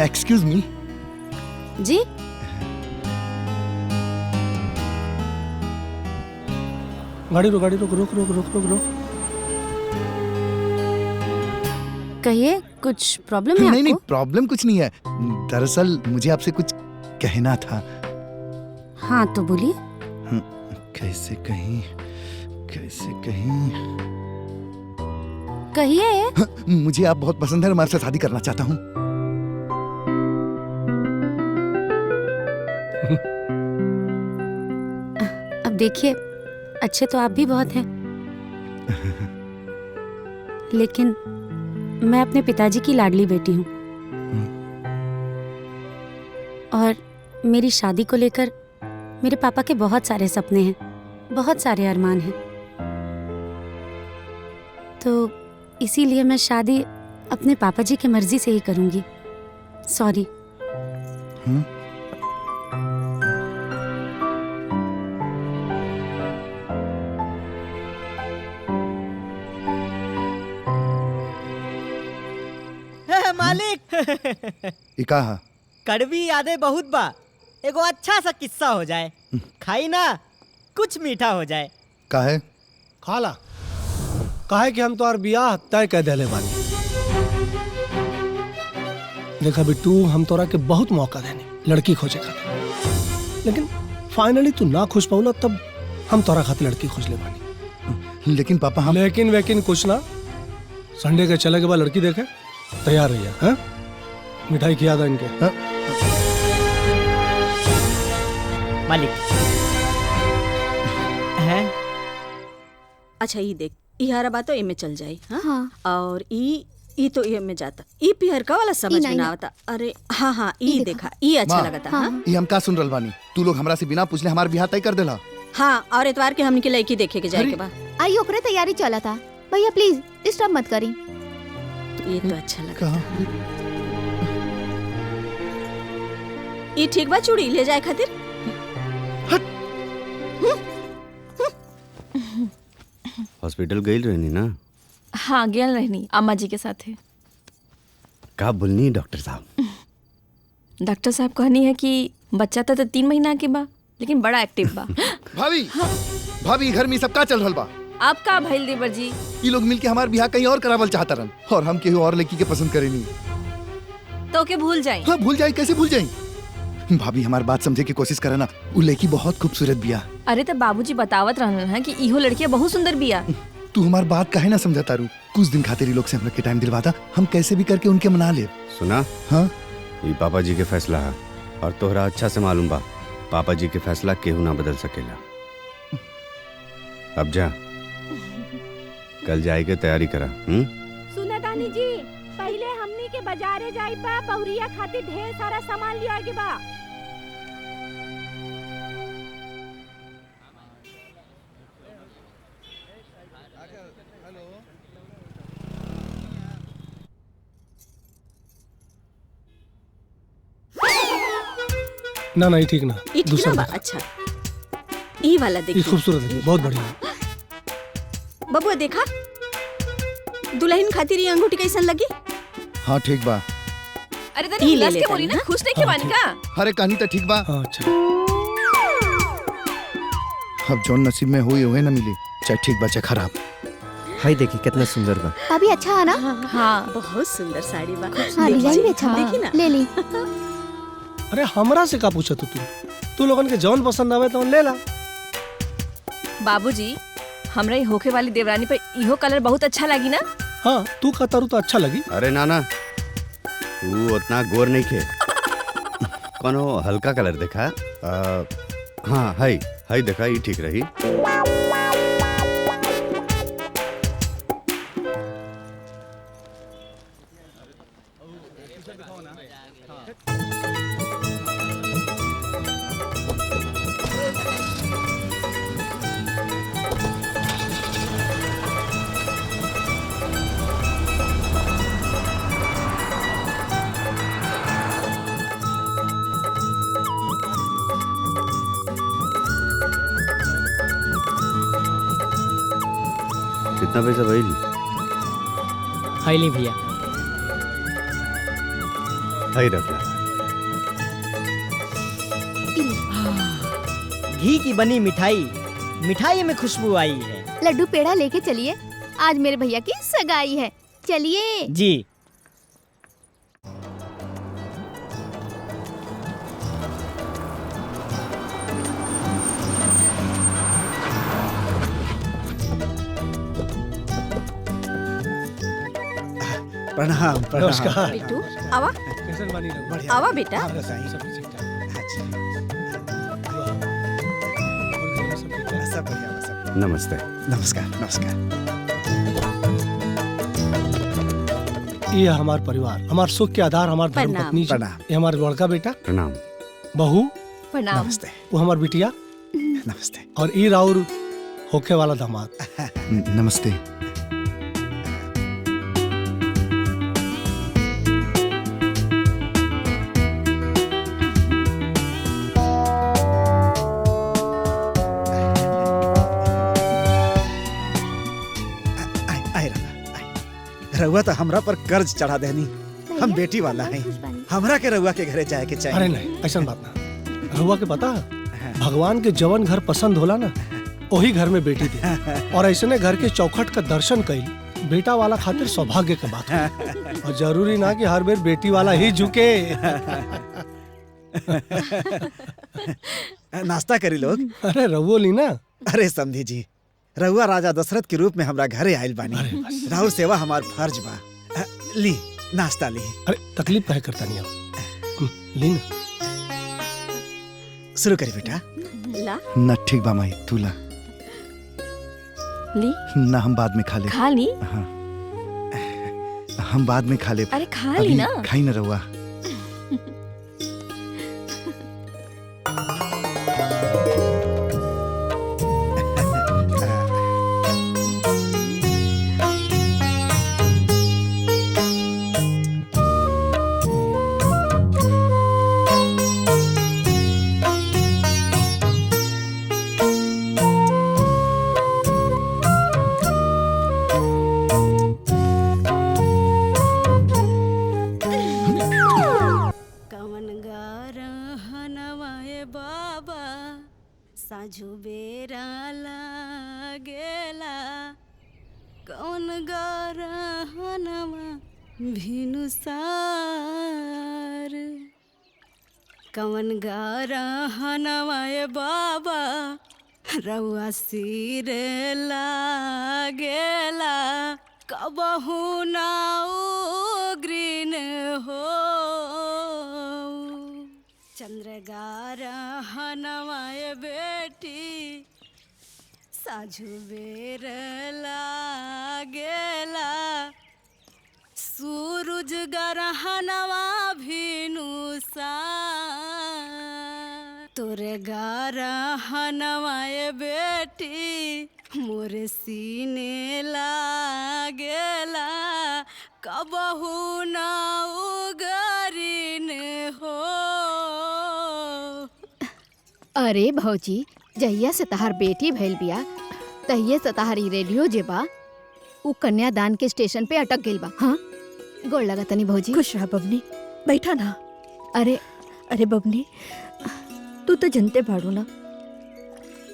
Excuse me. जी गाड़ी रोक रुक रुक रुक रुक रुक रुक। कहिए, कुछ प्रॉब्लम है नहीं नहीं, आपको? प्रॉब्लम कुछ नहीं है। दरअसल मुझे आपसे कुछ कहना था। हाँ तो बोलिए। कैसे कहीं कहिए। मुझे आप बहुत पसंद है, हमारे साथ शादी करना चाहता हूँ। अब देखिए, अच्छे तो आप भी बहुत हैं, लेकिन मैं अपने पिताजी की लाडली बेटी हूँ और मेरी शादी को लेकर मेरे पापा के बहुत सारे सपने हैं, बहुत सारे अरमान हैं। तो इसीलिए मैं शादी अपने पापा जी की मर्जी से ही करूँगी। सॉरी। मालिक ये कहा कड़वी यादें बहुत बा, एगो अच्छा सा किस्सा हो जाए, खाई ना कुछ मीठा हो जाए। काहे? खाला काहे कि हम तो बियाह तय कर देले बानी। देखा बिट्टू, हम तोरा के बहुत मौका देने लड़की खोजे खातिर, लेकिन फाइनली तू ना खुश पाऊला, तब हम तोरा खातिर लड़की खोज ले बानी। लेकिन पापा हम लेकिन कुछ ना, संडे के चले के बाद लड़की देखे तैयार रहिए। हाँ, मिठाई खिया था इनके। हाँ? मालिक है अच्छा ये देख, ई हरा बात तो एमे चल जाई। हाँ? और ई तो एमे जाता, ई पिहरका वाला समझ में ना आता। अरे हाँ हाँ, ई देखा, ई अच्छा लगता। हाँ? ये हम का सुन रहल बानी? तू लोग हमरा से बिना पूछले हमार बियाह तय कर देला। हाँ, और इतवार के हमनी के लड़की देखे के जाए के बा। आई ओकरे तैयारी चला था। भैया प्लीज डिस्टर्ब मत करी। ये तो अच्छा लगा। ये ठीक बा चूड़ी ले जाए खातिर? हॉस्पिटल गई रहनी ना? हाँ गया रहनी, अम्मा जी के साथ है। का बोलनी डॉक्टर साहब? डॉक्टर साहब कहनी है कि बच्चा तो 3 महीना के बा, लेकिन बड़ा एक्टिव बा। भाभी भाभी, घर में सब का चल रहल बा? आपका भइल देवर जी? ये लोग मिलके हमार बियाह कहीं और करावल चाहता रहन, और हम केहू और लड़की के पसंद करेनी। तो के भूल जाए? हाँ भूल जाए, कैसे भूल जाए? भाभी हमारी बात समझे की कोशिश करे ना, वो लड़की बहुत खूबसूरत बिया। अरे तो बाबूजी बतावत रहन है कि इहो लड़कियां बहुत सुंदर बिया। तू हमारी बात काहे ना समझाता रू? कुछ दिन खातिर लोग से हम लोग के टाइम दिलवाता, हम कैसे भी करके उनके मना ले। सुना? हाँ, ये पापा जी के फैसला है, और तोहरा अच्छा से मालूम बा पापा जी के फैसला केहू ना बदल सकेला। अब जा, कल जाए के तैयारी करा। सुना दानी जी, पहले हमनी के बाजारे जाई बा, बहुरिया खातिर ढेर सारा सामान लिया के बा। ना नहीं ठीक ना, ई ठीक ना बा। अच्छा ई वाला ये देखिए, खूबसूरत है, बहुत बढ़िया। बबुआ देखा, दुल्हन खातिर ये अंगूठी कैसन लगी? हाँ ठीक बा। अरे ई तनी ले हंस ले के बोली तनी, ना, हाँ? खुश नहीं के बानी का? अरे कहानी तो ठीक बा। हाँ, अच्छा अब जो नसीब में हुई हुए ना मिली, चाहे ठीक बा चाहे खराब। हाय देखी कितना सुंदर बा। अभी अच्छा है ना? हाँ बहुत सुंदर साड़ी बा। हाँ, डिजाइन भी अच्छा देखी ना? बा। ले ली। अरे हमरा से का पूछा तू लोगन के जौन पसंद आवे तो ले ला। बाबूजी, हमरा ये होके वाली देवरानी पर इहो कलर बहुत अच्छा लगी ना? हाँ, तू कहता रू तो अच्छा लगी। अरे नाना, तू उतना गोर नहीं खे, कोनो हल्का कलर देखा। हाँ हाय देखा, ये ठीक रही। कितना पैसा भइल? हैली भैया। हई रखला। घी की बनी मिठाई, मिठाई में खुशबू आई है। लड्डू पेड़ा लेके चलिए, आज मेरे भैया की सगाई है। चलिए। जी। प्रणाम प्रणाम। नमस्कार। बिट्टू आवा कैसन बानी रघु? बढ़िया। आवा बेटा। आप बताइए। सब ठीक ठाक। अच्छा, और घर में सब ठीक ठाक? सब बढ़िया बा, सब। नमस्ते। नमस्कार नमस्कार। ये हमार परिवार, हमार सुख के आधार, हमार धर्म प्रणाम। पत्नी जी। प्रणाम। ये हमार बड़का बेटा, प्रणाम। बहू, प्रणाम। नमस्ते वो हमार बिटिया, नमस्ते। और ई राउर होखे वाला दामाद। नमस्ते। आए आए रहुआ, आए। रहुआ तो हमरा पर कर्ज चढ़ा देनी। हम बेटी वाला हैं, हमरा के रहुआ के घरे जाए के चाहिए। अरे नहीं, ऐसा बात ना। रहुआ के पता है, भगवान के जवन घर पसंद होला ना, वही घर में बेटी दे। और ऐसने घर के चौखट का दर्शन कईल बेटा वाला खातिर सौभाग्य के बात है। और जरूरी ना कि हर बेर बेटी वाला ही झुके। नाश्ता करी लोग। अरे रहुओ ली ना। अरे समझी जी, रहुआ राजा दशरथ के रूप में हमरा घरे आयल बानी। राहुल सेवा हमार फर्ज बा। ली नाश्ता ली। अरे तकलीफ कहे करता नहीं आओ। ली ना। शुरू करी बेटा। ला ना ठीक बा माई, तू ला। ली ना हम बाद में खा ले। खा ली। हाँ, हम बाद में खा ले। अरे खा ली ना। खाई ना रहुआ। साझु बेरा लागेला कौन गरहनमा भिनुसार कौन गरहनमा ए बाबा रउआ सिर लागेला कबहू ना उग्रीन हो चंद्रगारहनवाय बेटी साझु बेर लागेला सूरज गरहनवा भिनुसा तोरे गरहनवाय बेटी मोर सीने लागेला कबहू ना उगरीन हो। अरे भौजी, जहिया से तहार बेटी भइल बिया तहिए से तहारी रेडियो जे बा उ कन्यादान के स्टेशन पे अटक गइल बा। हाँ, गोड़ लगा तनी भौजी। खुश रहा बबनी, बैठा ना। अरे अरे बबनी, तू तो जनते बाड़ू ना,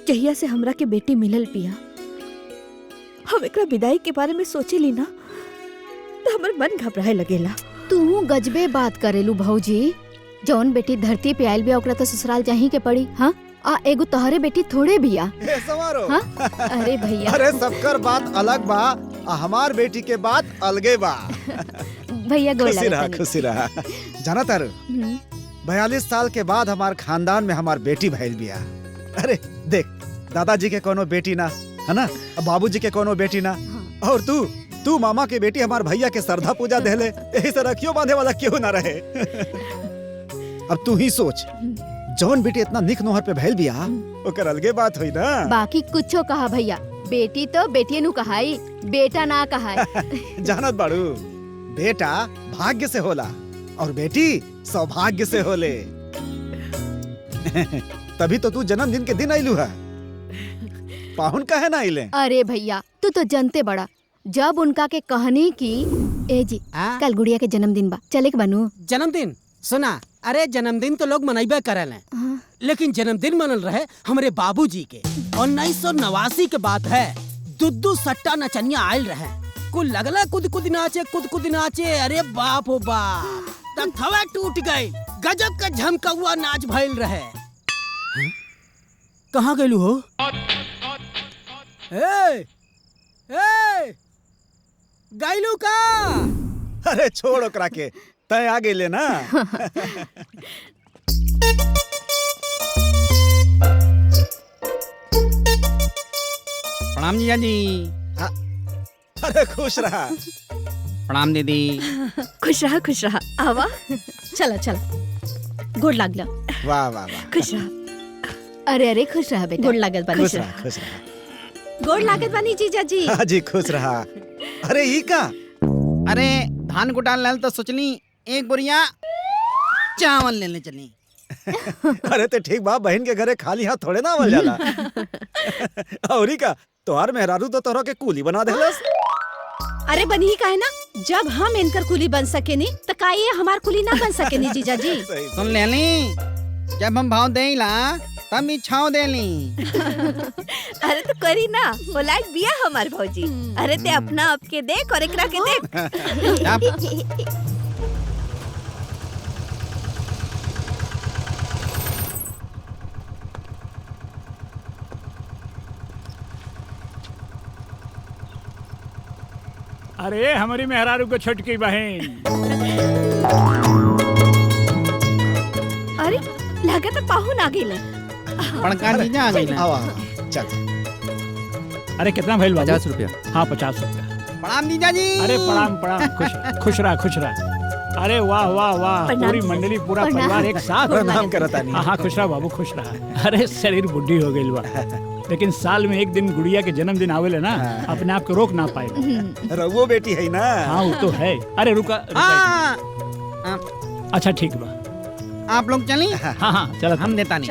जहिया से हमरा के बेटी मिलल पिया हम एकरा विदाई के बारे में सोचे ली ना तो हमर मन घबराए लगेला। तू गजबे बात करेलू भौजी। जौन बेटी धरती पे आयल बिया ओकरा तो ससुराल जाही के पड़ी। हाँ, आ एगो तोहरे बेटी थोड़े बिया। हाँ? अरे भैया, अरे सबकर बात अलग बा, हमार बेटी के बात अलगे बा। भैया गोड़ खुशी लगा रहा, तनी। खुशी रहा। जाना तारू 42 साल के बाद हमार खानदान में हमार बेटी भइल बिया। अरे देख, दादाजी के कोनो बेटी ना है ना, बाबूजी के कोनो बेटी ना, और तू मामा के बेटी हमार भैया के श्रद्धा पूजा देले, यही से रखियो बांधे वाला क्यों ना रहे। अब तू ही सोच, जौन बेटी इतना निक नोहर पे भइल बिया ओकर अलगे बात हुई ना। बाकी कुछो कहा भैया, बेटी तो बेटिए नु कहाई, बेटा ना कहाई। जानत बाड़ू, बेटा भाग्य से होला और बेटी सौभाग्य से होले। तभी तो तू जन्मदिन के दिन आइलू है, पाहुन काहे ना आइले? अरे भैया, तू तो जानते बड़ा जब उनका के कहनी की ए जी कल गुड़िया के जन्मदिन बा चले के बनू जन्मदिन सुना। अरे जन्मदिन तो लोग मनइबे करल हैं, लेकिन जन्मदिन मनल रहे हमारे बाबूजी के 1989 के बात है। दुद्दू सट्टा नचनिया आयल रहे, कुल लगला कुद कुद नाचे। अरे बाप हो बाप, तब थवा टूट गई। गजब का झमका हुआ नाच भइल रहे। कहाँ गेलू हो? गाइलू का? अरे छोड़ ओकरा के, तय आ गेले ना। प्रणाम जीजा जी। अरे खुश रहा। प्रणाम दीदी। खुश रहा आवा। चला चला, गोड़ लागला। वाह वाह वाह, खुश रहा। अरे खुश रहा बेटा। गोड़ लागल बानी। खुश रहा। गोड़ लागल बानी जीजा जी। हाँ जी खुश रहा। अरे ई का? अरे धान कुटाल लाल तो सोचनी एक बोरिया चावल लेने चली। अरे तो ठीक बा, बहन के घरे खाली हाथ थोड़े ना आवल जाला। औरी का तोहार मेहरारू तो तोहरा के कूली बना देलस। अरे बनी ही काहे ना, जब हम इनकर कुली बन सकेनी तो का ये हमार कुली ना बन सकेनी जीजा जी। सुन लेली, जब हम भाव देला तब इच्छाओ देली। अरे तो करी ना, वो लायक बिया हमार भौजी। अरे ते अपना आपके देख और एकरा के देख। अरे हमारी मेहरारू को छोटकी बहन। अरे लगा तो पाहुन आ गई। बड़का जीजा आ गई ना। चल। अरे कितना भइल बाबू? 50 रुपया। हाँ 50 रुपया। प्रणाम जीजा जी। अरे प्रणाम। खुश रहा। अरे वाह वाह वाह, पूरी मंडली पूरा परिवार एक साथ प्रणाम करता नहीं। हाँ खुश रहा बाबू, खुश रहा। अरे शरीर बुढ़ी हो गई बा, लेकिन साल में एक दिन गुड़िया के जन्मदिन आवेले ना, अपने आप को रोक ना पाए। रघुओ बेटी है ना। हाँ वो तो है। अरे रुका। अच्छा ठीक बा, आप लोग चली। हाँ चलो हम देता नहीं।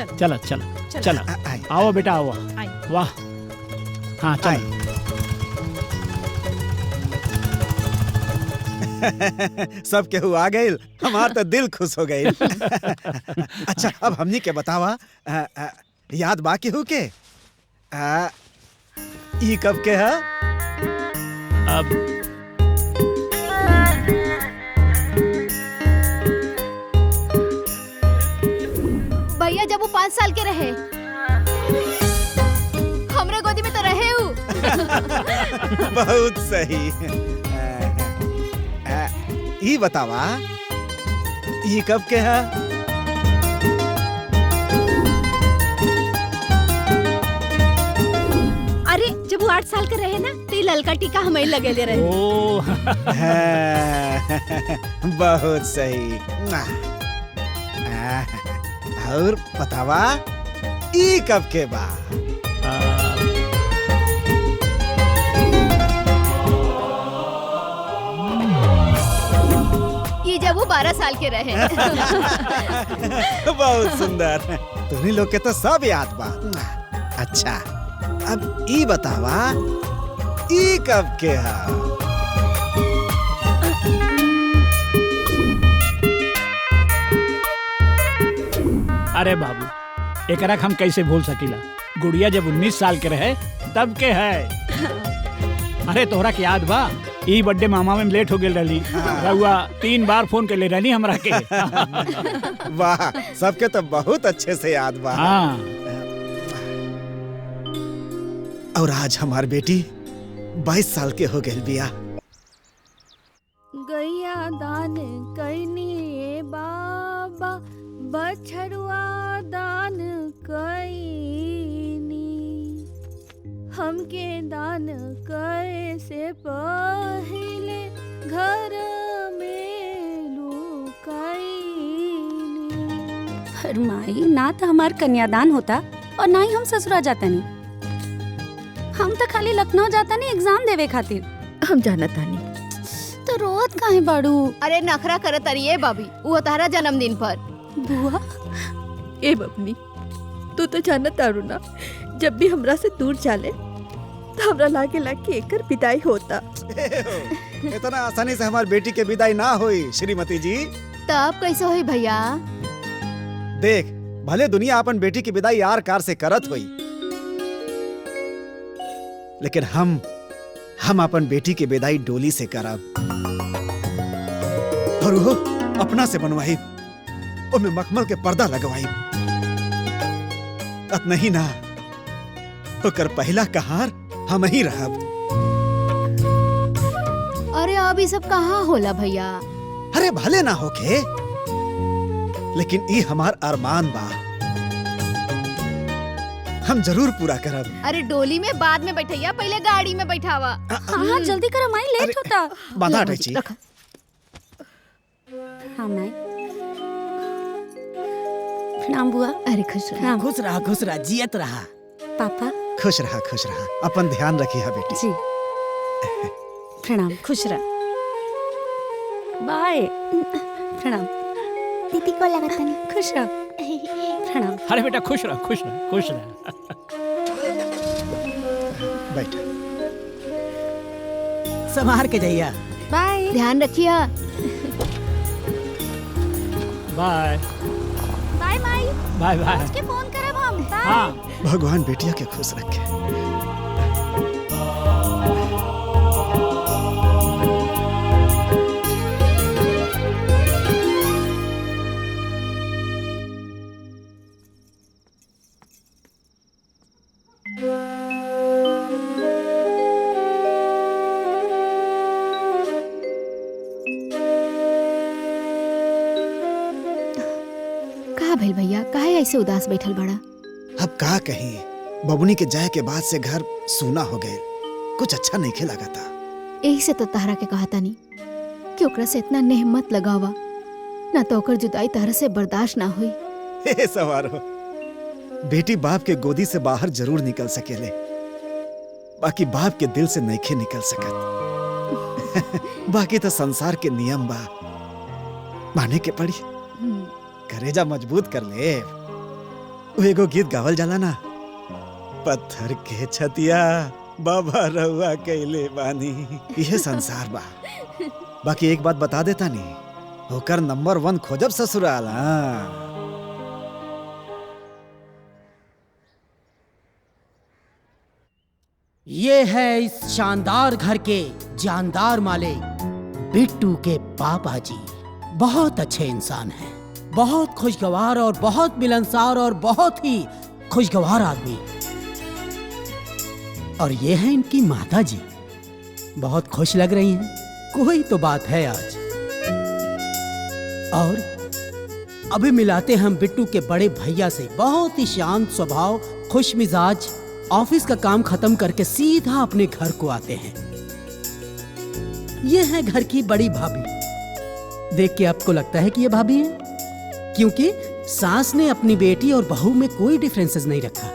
चला आओ बेटा आओ। वाह हाँ चल। सब केहू आ गए, हमार तो दिल खुश हो गई। अच्छा अब हमनी के बतावा, याद बा केहू के? ई कब के है? अब भैया जब वो 5 साल के रहे, हमरे गोदी में तो रहे हूँ। बहुत सही। ई बतावा, ई कब के है? अरे जब वो 8 साल के रहे ना, तो ये ललका टीका हमें लगे ले रहे। बहुत सही। और बतावा, ई कब के बा? ये जब वो 12 साल के रहे। बहुत सुंदर, तुम्ही लोग के तो सब याद बा। अच्छा अब ई बतावा, ई कब के है? अरे बाबू, एकरा हम कैसे भूल सकीला? गुड़िया जब 19 साल के रहे तब के है। अरे तोहरा के याद बा, ई बर्थडे मामा में लेट हो गेल रही। रहुआ 3 बार फोन कर ले रही हमरा के। वाह, सबके तो बहुत अच्छे से याद बा। हाँ। और आज हमार बेटी 22 साल के हो गई बिया। गैया दान कैनी बाबा, बछड़ुआ दान कैनी, हमके दान करे से पहले घर में लुकाईनी। माई ना तो हमार कन्यादान होता और ना ही हम ससुरा जाता नहीं। हम तो खाली लखनऊ जाता नहीं एग्जाम देवे खातिर। हम जाना तानी। तो रोत काहे बाड़ू? अरे नखरा करत अरिए बाबी, वो तारा जन्मदिन पर। बुआ ए बबनी, तू तो जाना तारू ना, जब भी हमरा से दूर जाले तो हमरा लागे लाग के एकर विदाई होता। इतना आसानी से हमारी बेटी के विदाई ना हुई श्रीमती जी। तब कैसे हुई भैया? देख, भले दुनिया अपन बेटी की विदाई यार कार से करत हुई, लेकिन हम अपन बेटी की विदाई डोली से करब। और वो अपना से बनवाई, उनमें मखमल के पर्दा लगवाई। अब नहीं ना, ओकर पहला कहार हम ही रहब। अरे अब ये सब कहाँ होला भैया? अरे भले ना होके, लेकिन ई हमार अरमान बा, हम जरूर पूरा करब। अरे डोली में बाद में बैठैया, पहले गाड़ी में बैठावा। हाँ जल्दी करो माई, लेट होता। बाधा हटाई। हाँ माई, प्रणाम बुआ। अरे खुश रहा। खुश रहा, जियत रहा। पापा खुश रहा, खुश रहा। अपन ध्यान रखिए बेटी। जी प्रणाम। खुश रह। बाय। प्रणाम। दीदी को लगा था नहीं। खुश रहो। प्रणाम। अरे बेटा खुश रह, खुश रह, खुश रह। बैठ। संभार के जाइए। बाय। ध्यान रखिए। बाय बाय माई। Bye bye. के फोन करब हम। हाँ। भगवान बेटिया के खुश रखे। कहा भइल भैया, काहे ऐसे उदास बैठल बड़ा? अब का कहीं, बबुनी के जाए के बाद से घर सूना हो गए, कुछ अच्छा नहीं खेला था। यही से तो तारा के कहता नहीं कि ओकरा से इतना नेह मत लगावा, ना तो ओकर जुदाई तारा से बर्दाश्त ना हुई। हे सवारो, बेटी बाप के गोदी से बाहर जरूर निकल सकेले, बाकी बाप के दिल से नइखे निकल सकत। बाकी तो संसार के नियम बा, माने के पड़ी। करेजा मजबूत कर ले। वो एगो गीत गावल जाला ना, पत्थर के छतिया बाबा रउआ कैले बानी। यह संसार बा। बाकी एक बात बता देता नहीं, होकर नंबर 1 खोजब ससुराल। ये है इस शानदार घर के जानदार मालिक बिट्टू के पापा जी। बहुत अच्छे इंसान हैं, बहुत खुशगवार और बहुत मिलनसार और बहुत ही खुशगवार आदमी। और ये है इनकी माता जी, बहुत खुश लग रही हैं। कोई तो बात है आज। और अभी मिलाते हम बिट्टू के बड़े भैया से, बहुत ही शांत स्वभाव, खुश मिजाज, ऑफिस का काम खत्म करके सीधा अपने घर को आते हैं। ये है घर की बड़ी भाभी। देख के आपको लगता है कि ये भाभी है, क्योंकि सास ने अपनी बेटी और बहू में कोई डिफरेंसेस नहीं रखा।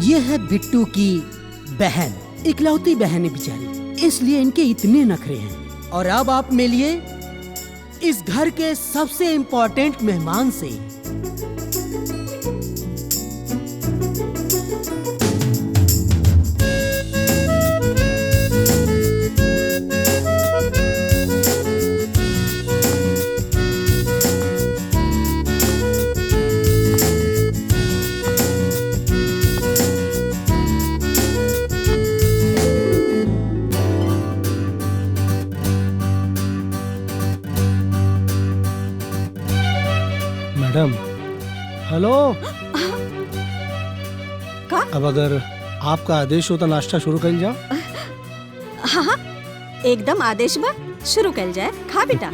ये है बिट्टू की बहन, इकलौती बहन है बेचारी, इसलिए इनके इतने नखरे हैं। और अब आप मिलिए इस घर के सबसे इंपॉर्टेंट मेहमान से। Madam, hello. का? अब अगर आपका आदेश हो तो नाश्ता शुरू कर जाओ। हाँ हाँ, एकदम आदेश बा, शुरू कर जाए। खा बेटा।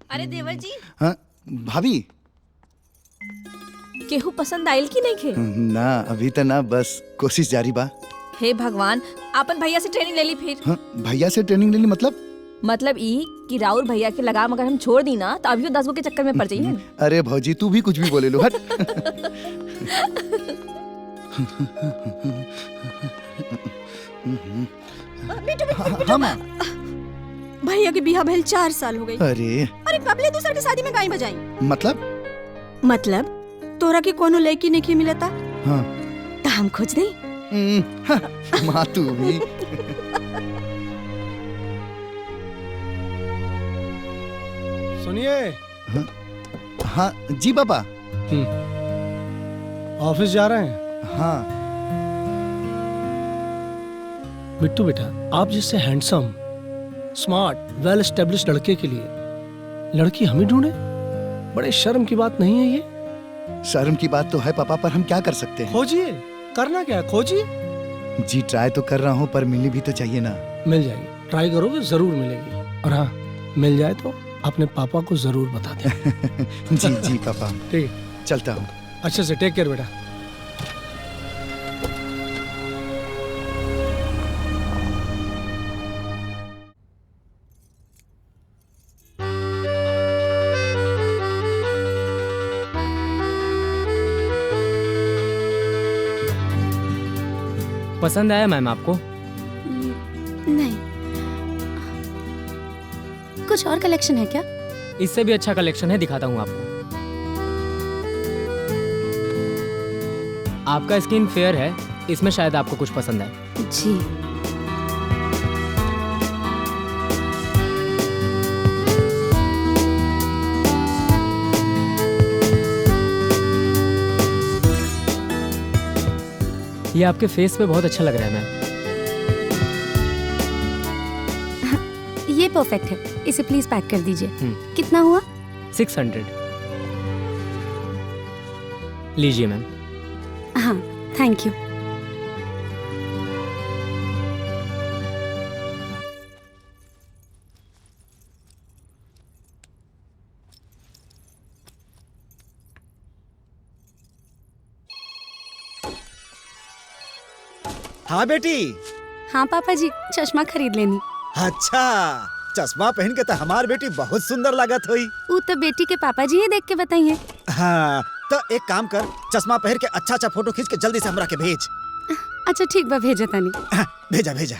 अरे देवर जी। हाँ भाभी। केहू पसंद आयल की नहीं खे? ना अभी तो ना, बस कोशिश जारी बा। हे भगवान, आपन भैया से ट्रेनिंग ले ली फिर। हाँ, भैया से ट्रेनिंग ले ली मतलब ई कि राउर भैया के लगाम अगर हम छोड़ दी ना तो अभी 10 गो के चक्कर में पड़ जाइए। अरे भौजी तू भी कुछ भी बोले लो। हट। बेटा हाँ, भैया के बियाह भइल 4 साल हो गई। अरे कबले दूसरे की शादी में गाय बजाई? मतलब तोरा के कोनो लड़की नहीं मिलता हाँ तो हम खोज दे। माँ तू भी। सुनिए। हाँ जी पापा। ऑफिस जा रहे हैं? हाँ। बिट्टू बेटा, आप जैसे हैंडसम, स्मार्ट, वेल एस्टेब्लिश लड़के के लिए लड़की हम ही ढूंढे? बड़े शर्म की बात नहीं है ये? शर्म की बात तो है पापा, पर हम क्या कर सकते हैं? खोजिए। करना क्या है, खोजिए। जी ट्राई तो कर रहा हूँ, पर मिलनी भी तो चाहिए ना। मिल जाएगी, ट्राई करोगे जरूर मिलेगी। और हाँ, मिल जाए तो अपने पापा को जरूर बता दें। जी जी पापा। ठीक, चलता हूँ। अच्छे से टेक केयर बेटा। पसंद आया मैम आपको? नहीं। कुछ और कलेक्शन है क्या? इससे भी अच्छा कलेक्शन है, दिखाता हूँ आपको। आपका स्किन फेयर है, इसमें शायद आपको कुछ पसंद आए। जी। ये आपके फेस पे बहुत अच्छा लग रहा है मैम। ये परफेक्ट है, इसे प्लीज पैक कर दीजिए। कितना हुआ? 600। लीजिए मैम। हाँ, थैंक यू। हाँ बेटी। हाँ पापा जी, चश्मा खरीद लेनी। अच्छा, चश्मा पहन के तो हमार बेटी बहुत सुंदर लागत हुई। वो तो बेटी के पापा जी ही देख के बताइए। हाँ, तो एक काम कर, चश्मा पहन के अच्छा अच्छा फोटो खींच के जल्दी से हमरा के भेज। अच्छा ठीक बा, भेजा तानी। भेजा भेजा।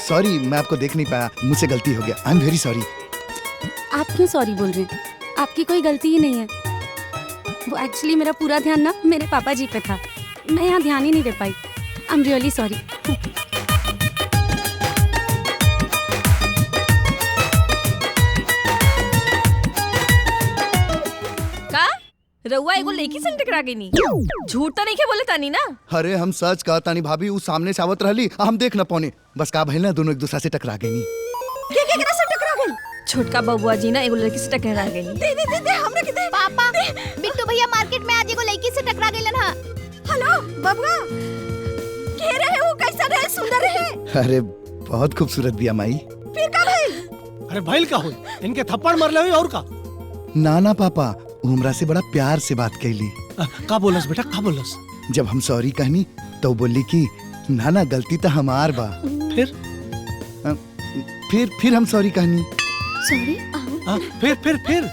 सॉरी, मैं आपको देख नहीं पाया, मुझसे गलती हो गया। I am very sorry. आप क्यों सॉरी बोल रहे हैं? आपकी कोई गलती ही नहीं है। वो एक्चुअली मेरा पूरा ध्यान ना मेरे पापा जी पे था, मैं यहाँ ध्यान ही नहीं दे पाई। I am really sorry. का रउआ एगो लड़की से टकरा गई नी? झूठ तो नहीं के बोले तानी ना? अरे हम सच कहा तानी भाभी, वो सामने से आवत रहली, हम देख न पौने, बस का भइल ना, दोनों एक दूसरे से टकरा गई। केकरा से टकरा गई? छोटका बबुआ जी ना एगो लड़की से टकरा गई। दे दे दे दे हमरा के दे। पापा, बिट्टू भैया मार्केट में आज एगो लड़की से टकरा गइलन हा। हेलो बबुआ, के रहे वो? कैसा रहे? सुंदर रहे? अरे बहुत खूबसूरत बिया माई। फिर का भइल? अरे भइल का हुई? इनके थप्पड़ मार ले हुई और का? ना ना पापा, हमरा से बड़ा प्यार से बात कैली। का बोलस बेटा, का बोलस? जब हम सॉरी कहनी तो बोली कि ना ना गलती तो हमार बा। फिर हम सॉरी कहनी। सॉरी? फिर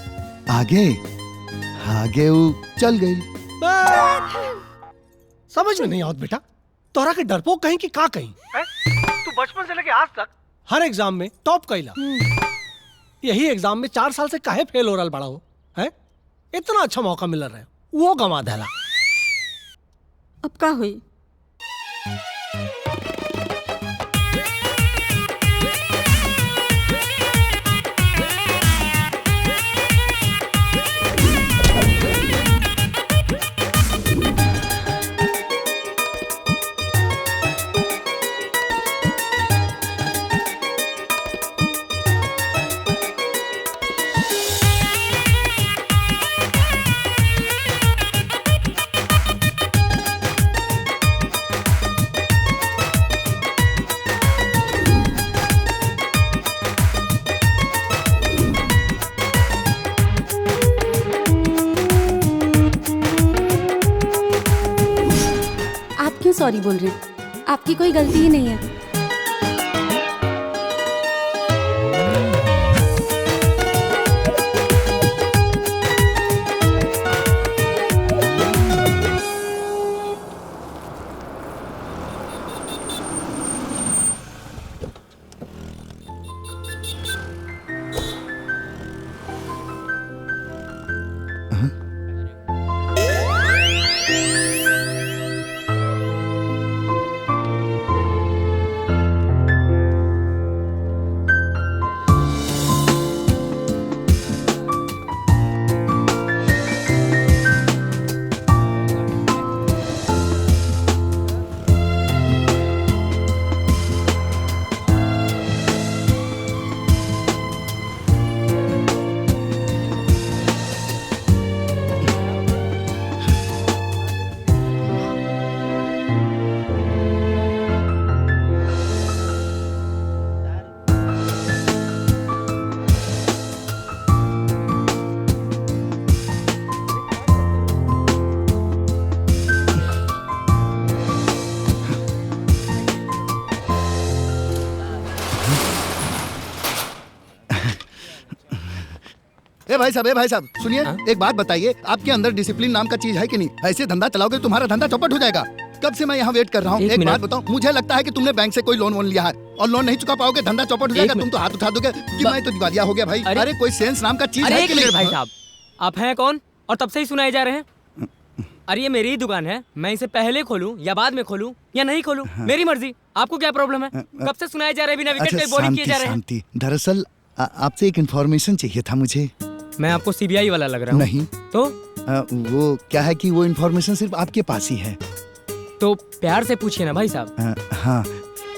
आगे वो चल गई। समझ में नहीं आवत बेटा, तोरा के डरपोक कहीं कि का कहीं? तू बचपन से लेके आज तक हर एग्जाम में टॉप कैला, यही एग्जाम में 4 साल से काहे फेल हो रहा बड़ा हो है? इतना अच्छा मौका मिल रहा है, वो गंवा देला। अब का हुई? सॉरी बोल रहे हैं, आपकी कोई गलती ही नहीं है। ए भाई साहब सुनिए, एक बात बताइए, आपके अंदर डिसिप्लिन नाम का चीज है कि नहीं? ऐसे धंधा चलाओगे तो तुम्हारा धंधा चौपट हो जाएगा। कब से मैं यहाँ वेट कर रहा हूँ। एक बात बताओ, मुझे लगता है कि तुमने बैंक से कोई लोन वोन लिया है और लोन नहीं चुका पाओगे, धंधा चौपट हो जाएगा। तुम तो हाथ उठा दोगे कि मैं तो दिवालिया हो गया भाई। अरे कोई सेंस नाम का चीज है कि नहीं? भाई साहब, आप हैं कौन और तब से ही सुनाए जा रहे हैं? अरे ये मेरी ही दुकान है, मैं इसे पहले खोलूं या बाद में खोलूं या नहीं खोलूं, मेरी मर्जी। आपको क्या प्रॉब्लम है? कब से सुनाए जा रहे हैं, बिना विकेट के बोरिंग किए जा रहे हैं। दरअसल आपसे एक इन्फॉर्मेशन चाहिए था मुझे। मैं आपको सीबीआई वाला लग रहा हूँ? नहीं तो वो क्या है कि वो इन्फॉर्मेशन सिर्फ आपके पास ही है। तो प्यार से पूछिए ना भाई साहब। हाँ,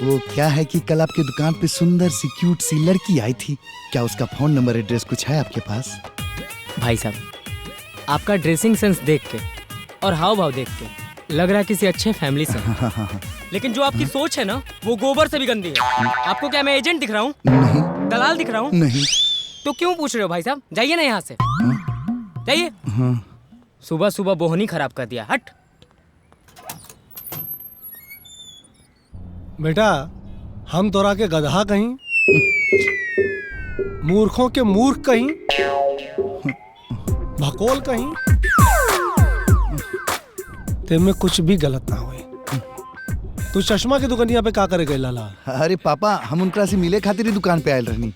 वो क्या है कि कल आपकी दुकान पे सुंदर सी क्यूट सी लड़की आई थी, क्या उसका फोन नंबर एड्रेस कुछ है आपके पास? भाई साहब, आपका ड्रेसिंग सेंस देख के और हाव भाव देख के लग रहा है किसी अच्छे फैमिली से। लेकिन जो आपकी सोच है ना, वो गोबर से भी गंदी है। आपको क्या मैं एजेंट दिख रहा हूँ? दलाल दिख रहा हूँ? नहीं। तो क्यों पूछ रहे हो भाई साहब? जाइए ना यहाँ से, जाइए। सुबह सुबह बोहनी खराब कर दिया, हट। बेटा, हम तोरा के गधा कहीं, मूर्खों के मूर्ख कहीं, भकोल कहीं, तेमें कुछ भी गलत ना हुई। तू चश्मा की दुकानिया पे का करे गए लाला? अरे पापा, हम उनका से मिले खातिर ही दुकान पे आयल रहनी।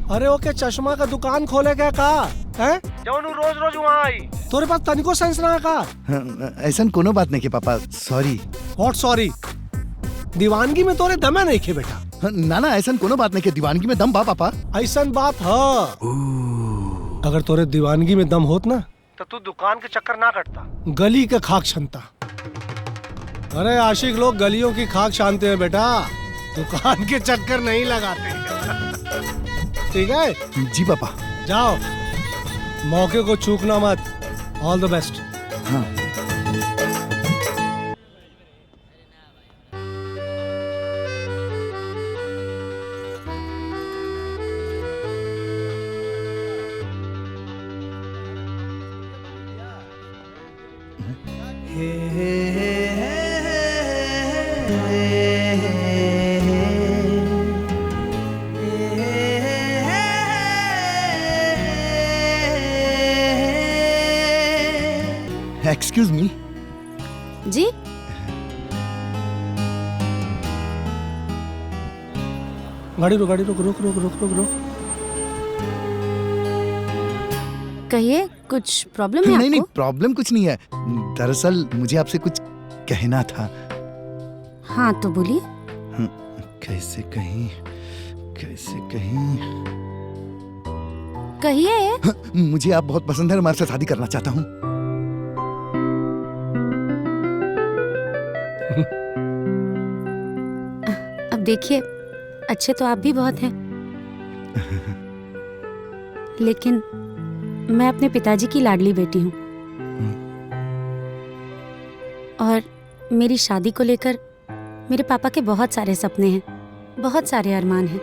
अरे ओके, चश्मा का दुकान खोले क्या का है? जौनू रोज रोज वहाँ आई, तोरे पास तनिको सेंस ना है का? ऐसा कोनो बात नहीं के पापा, सॉरी। What sorry? दीवानगी में तोरे दमे नहीं खे बेटा। ना ना, ऐसा कोनो बात नहीं के दीवानगी में दम बा पापा। ऐसा बात है। अगर तोरे दीवानगी में दम होत ना तो तू दुकान के चक्कर ना कटता, गली के खाक छानता। अरे आशिक लोग गलियों की खाक छानते हैं बेटा, दुकान के चक्कर नहीं लगाते। ठीक है जी पापा। जाओ, मौके को चूकना मत। ऑल द बेस्ट। हाँ। Excuse me. जी? गाड़ी रुक, गाड़ी रुक, रुक रुक रुक रुक रुक। कहिए, कुछ प्रॉब्लम है? नहीं नहीं, प्रॉब्लम कुछ नहीं है। दरअसल मुझे आपसे कुछ कहना था। हाँ तो बोलिए। कैसे कहीं, कैसे कहीं। कहिए। मुझे आप बहुत पसंद है, मैं आपसे शादी करना चाहता हूँ। अब देखिए, अच्छे तो आप भी बहुत हैं, लेकिन मैं अपने पिताजी की लाडली बेटी हूँ और मेरी शादी को लेकर मेरे पापा के बहुत सारे सपने हैं, बहुत सारे अरमान हैं।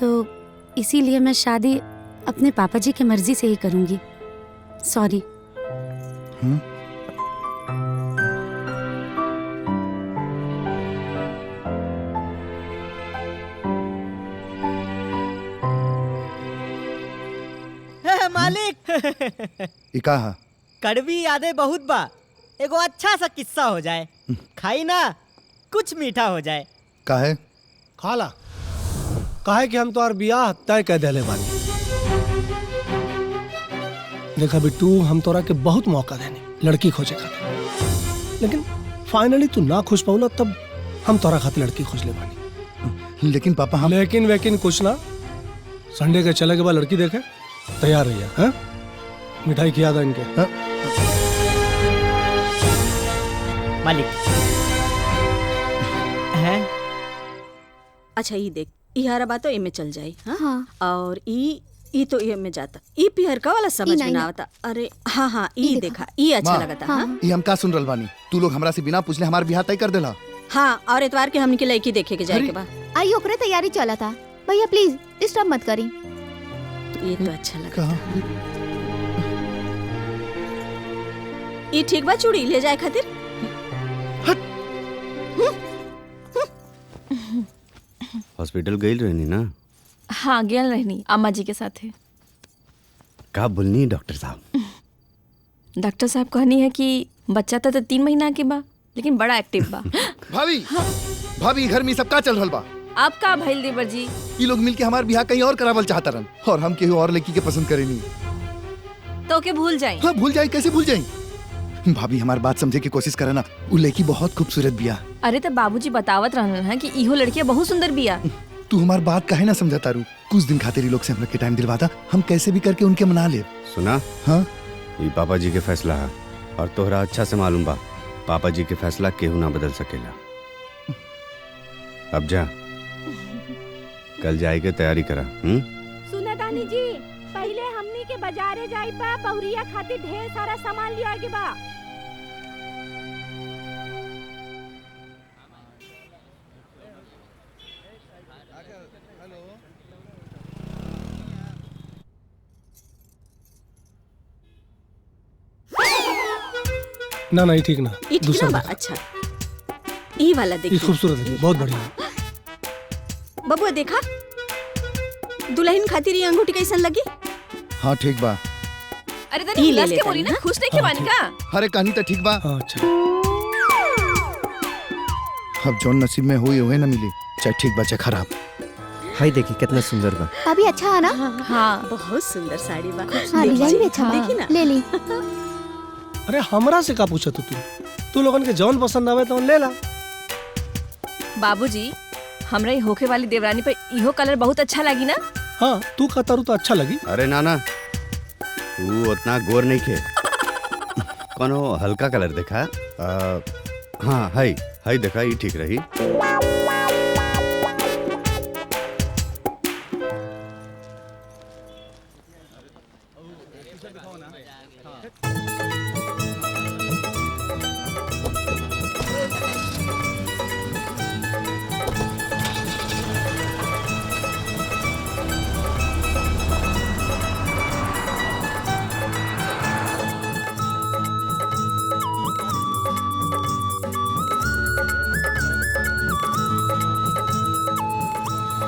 तो इसीलिए मैं शादी अपने पापा जी की मर्जी से ही करूँगी। सॉरी। मालिक ई का हा? कड़वी यादें बहुत बा, एगो अच्छा सा किस्सा हो जाए। खाई ना, कुछ मीठा हो जाए। काहे? खाला काहे कि हम तो बियाह तय कह देले बानी। देखा बिट्टू, हम तोरा के बहुत मौका देनी लड़की खोजे खातिर, लेकिन फाइनली तू ना खुश पौला, तब हम तोरा खातिर लड़की खोज ले बानी। लेकिन पापा हम लेकिन कुछ ना, संडे के चले के बाद लड़की देखे तैयार रहिए। हाँ, मिठाई खिया दो इनके। हाँ? मालिक है। अच्छा ये देख, इहारा बात तो एमे चल जाई। हाँ? और ई तो ये में जाता, ई पियर का वाला समझ में ना आवता। अरे हाँ हाँ, ई देखा, ई अच्छा लगता। हाँ? ई हम का सुन रहल बानी? तू लोग हमरा से बिना पूछले हमार बियाह तय कर देला। हाँ, और इतवार के हमनी के लड़की देखे के जाए के बा। आई ओकरे तैयारी चला था। भैया प्लीज डिस्टर्ब मत करी। ये तो अच्छा लगा। ये ठीक बा, चूड़ी ले जाए खातिर। हॉस्पिटल गई रहनी ना? हाँ गेल रहनी अम्मा जी के साथ है। का बोलनी डॉक्टर साहब? डॉक्टर साहब कहनी है कि बच्चा तो 3 महीना के बा, लेकिन बड़ा एक्टिव बा। भाभी भाभी, घर में सब का चल रहल बा? आप का भइल देवर जी? ये लोग मिलके हमार बियाह कहीं और करावल चाहता रन, और हम केहू और लड़की के पसंद करेनी। तो के भूल जाए? हाँ भूल जाए, कैसे भूल जाए? भाभी हमारी बात समझे की कोशिश करे ना, वो लड़की बहुत खूबसूरत बिया। अरे तो बाबूजी बतावत रहन है कि इहो लड़किया बहुत सुंदर बिया। तू हमारी बात काहे ना समझा तारू? कुछ दिन खातिर ये लोग से हम लोग के टाइम दिलवाता, हम कैसे भी करके उनके मना ले। सुना? हाँ, ये पापा जी के फैसला है, और तोहरा अच्छा से मालूम बा पापा जी के फैसला केहू ना बदल सकेला। अब जा, कल जाए के तैयारी करा। सुना दानी जी, पहले हमनी के बाजारे जाई बा, बहुरिया खातिर ढेर सारा सामान लिया के बा। ना नहीं ठीक ना, ई ठीक ना बा। अच्छा ई वाला देखिए, खूबसूरत है, बहुत बढ़िया। बबुआ देखा, दुल्हन खातिर ये अंगूठी कैसन लगी? हाँ ठीक बा। अरे तनी हिलास के बोली ना, खुश नहीं खिवानी का? अरे कहानी तो ठीक बा। अच्छा, अब जौन नसीब में हुई हुए ना मिली, चाहे ठीक बा चाहे खराब। हाय देखिए कितना सुंदर बा। अभी अच्छा है ना? हाँ बहुत सुंदर साड़ी बा। हाँ डिजाइन भी अच्छा बा। देखी ना, ले ली। अरे हमरा से का पूछा तू लोगन के जौन पसंद आवे तो ले ला। बाबूजी, हमरा ये होके वाली देवरानी पर इहो कलर बहुत अच्छा लगी ना? हाँ, तू का तारू तो अच्छा लगी। अरे नाना, तू उतना गोर नहीं खे, कोनो हल्का कलर देखा। हाँ हाय देखा, ये ठीक रही।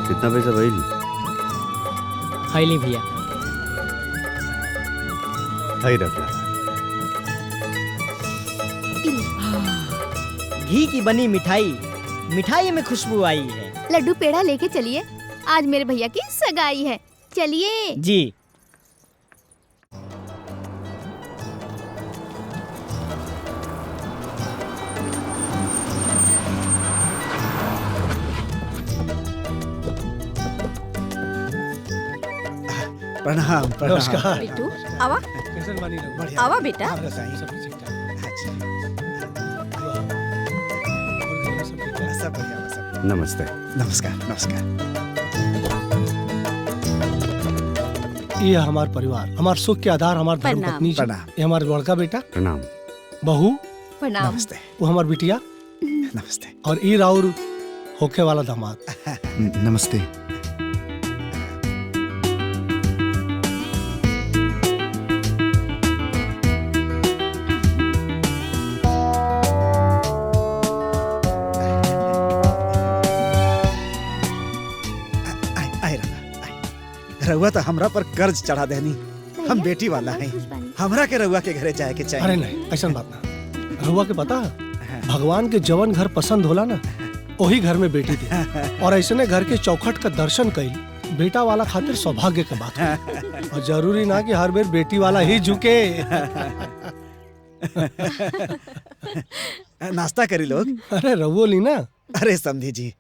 कितना पैसा भाई? हाई ली भैया। हाई रखला। घी की बनी मिठाई, मिठाई में खुशबू आई है। लड्डू पेड़ा लेके चलिए, आज मेरे भैया की सगाई है। चलिए जी। प्रणाम प्रणाम। नमस्कार। बिट्टू आवा, कैसन बानी रघु? बढ़िया। आवा बेटा। आप बताइए। सब बढ़िया बा, सब। नमस्ते। नमस्कार नमस्कार। ये हमार परिवार, हमार सुख के आधार, हमार धर्म प्रणाम। पत्नी जी। प्रणाम। ये हमार बड़का बेटा, प्रणाम। बहू, प्रणाम। नमस्ते वो हमार बिटिया, नमस्ते। और ई राउर होके वाला दामाद। नमस्ते। रहुआ तो हमरा पर कर्ज चढ़ा देनी। हम बेटी वाला हैं। हमरा के रउआ के घरे जाए के चाहिए। अरे नहीं, ऐसा बात ना। रउआ के पता है भगवान के जवन घर पसंद होला ना वही घर में बेटी दे। और ऐसने घर के चौखट का दर्शन कई बेटा वाला खातिर सौभाग्य के बात है। और जरूरी ना कि हर बेर बेटी वाला ही झुके। नाश्ता करी लोग। अरे रउओ ली ना। अरे समधी जी,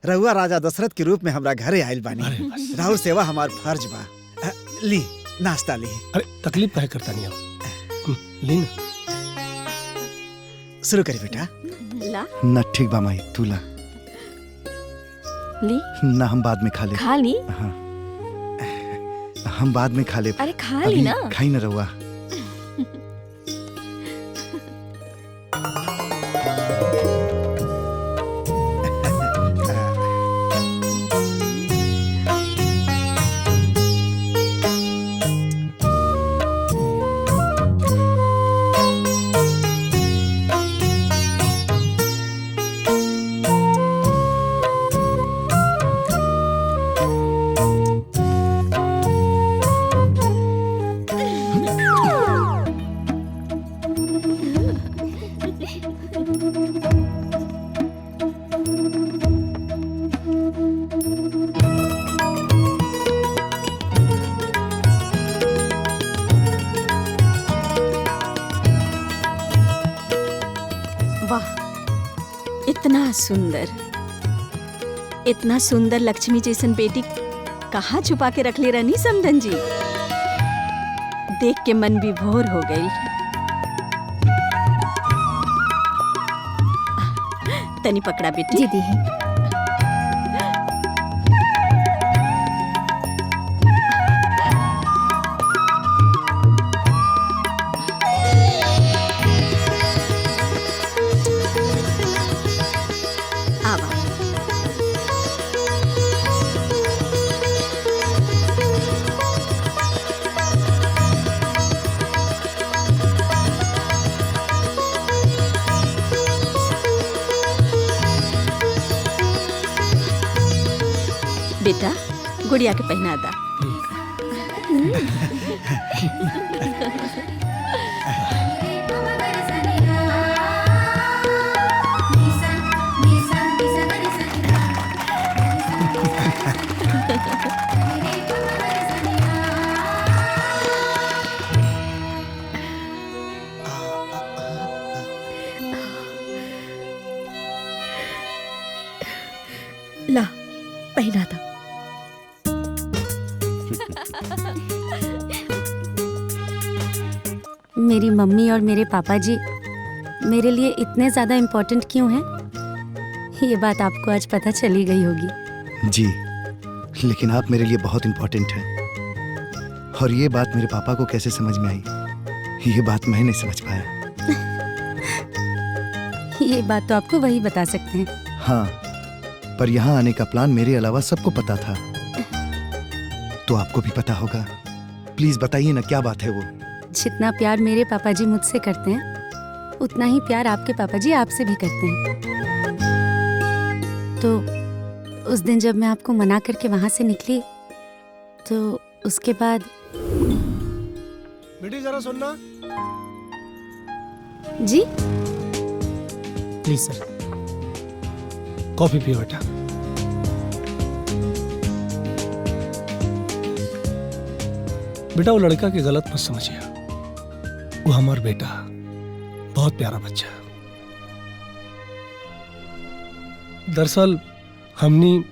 रउआ राजा दशरथ के रूप में हमरा घरे आइल बानी। राहुल सेवा हमार फर्ज बा। ली नाश्ता ली। अरे तकलीफ काहे करता नहीं आप, ली ना। शुरू करी बेटा। ला ना ठीक बा माई, तू ला। ली ना हम बाद में खा ले। खा ली। हाँ हम बाद में खा ले। अरे खा ली ना। खाई ना रउआ। इतना सुंदर लक्ष्मी जैसन बेटी कहाँ छुपा के रख ले रहनी समधन जी। देख के मन विभोर हो गई। तनी पकड़ा बेटी। जी दी है। बेटा गुड़िया के पहना दा। ला पहना था। मेरी मम्मी और मेरे पापा जी मेरे लिए इतने ज़्यादा इम्पोर्टेंट क्यों हैं? ये बात आपको आज पता चली गई होगी। जी, लेकिन आप मेरे लिए बहुत इम्पोर्टेंट हैं। और ये बात मेरे पापा को कैसे समझ में आई, ये बात मैं नहीं समझ पाया। ये बात तो आपको वही बता सकते हैं। हाँ, पर यहाँ आने का प्लान मेरे अलावा सबको पता था, तो आपको भी पता होगा। प्लीज बताइए ना, क्या बात है वो? जितना प्यार मेरे पापा जी मुझसे करते हैं उतना ही प्यार आपके पापा जी आपसे भी करते हैं। तो उस दिन जब मैं आपको मना करके वहां से निकली तो उसके बाद। बेटी जरा सुनना। जी प्लीज सर, कॉफी पियो बेटा। बेटा वो लड़का की गलत मत समझिए, वो हमारा बेटा, बहुत प्यारा बच्चा। दरअसल हमनी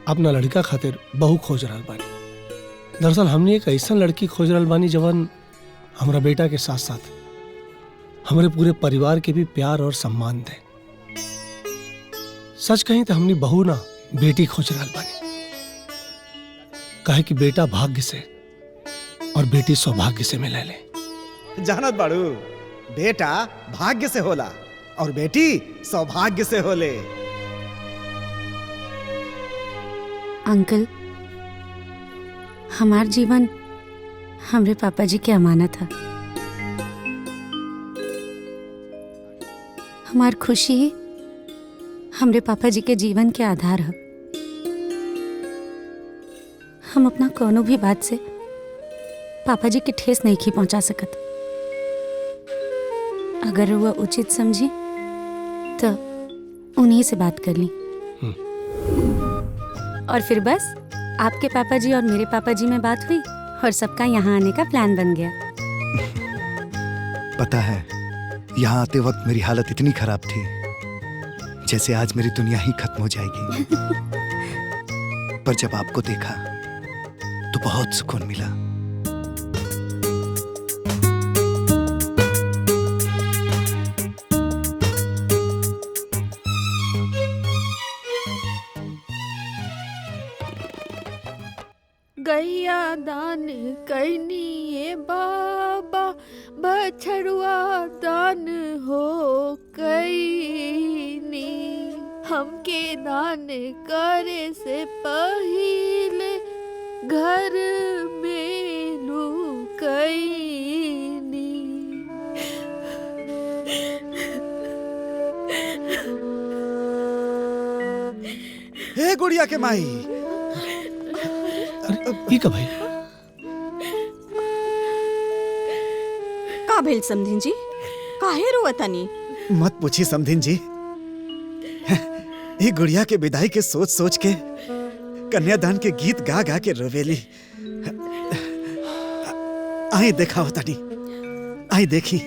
अपना लड़का खातिर बहू खोज रहल बानी। दरअसल हमनी एक ऐसा लड़की खोज रहल बानी जवन हमारा बेटा के साथ साथ हमारे पूरे परिवार के भी प्यार और सम्मान दे। सच कहीं तो हमनी बहू ना बेटी खोज रहल बानी, काहे कि बेटा भाग्य से और बेटी सौभाग्य से मिले ले। जानत बाड़ू, बेटा भाग्य से होला और बेटी सौभाग्य से होले। अंकल, हमार जीवन हमरे पापा जी के अमानत था। हमार खुशी ही हमरे पापा जी के जीवन के आधार है। हम अपना कोनो भी बात से पापा जी के ठेस नहीं खी पहुंचा सकत। अगर वो उचित समझी तो उन्हीं से बात कर ली। और फिर बस आपके पापा जी और मेरे पापा जी में बात हुई और सबका यहाँ आने का प्लान बन गया। पता है, यहाँ आते वक्त मेरी हालत इतनी खराब थी जैसे आज मेरी दुनिया ही खत्म हो जाएगी। पर जब आपको देखा तो बहुत सुकून मिला। गैया दान कैनी ये बाबा, बछड़ुआ दान हो कैनी। हमके दान करे से पहिले घर में लुकैनी। हे गुड़िया के माई, ई का भाई का भेल समधिन जी, काहे रोवतानी? मत पूछी समधिन जी। ये गुड़िया के विदाई के सोच सोच के कन्यादान के गीत गा गा के रोवेली। आई देखा हो तनी, आई देखी,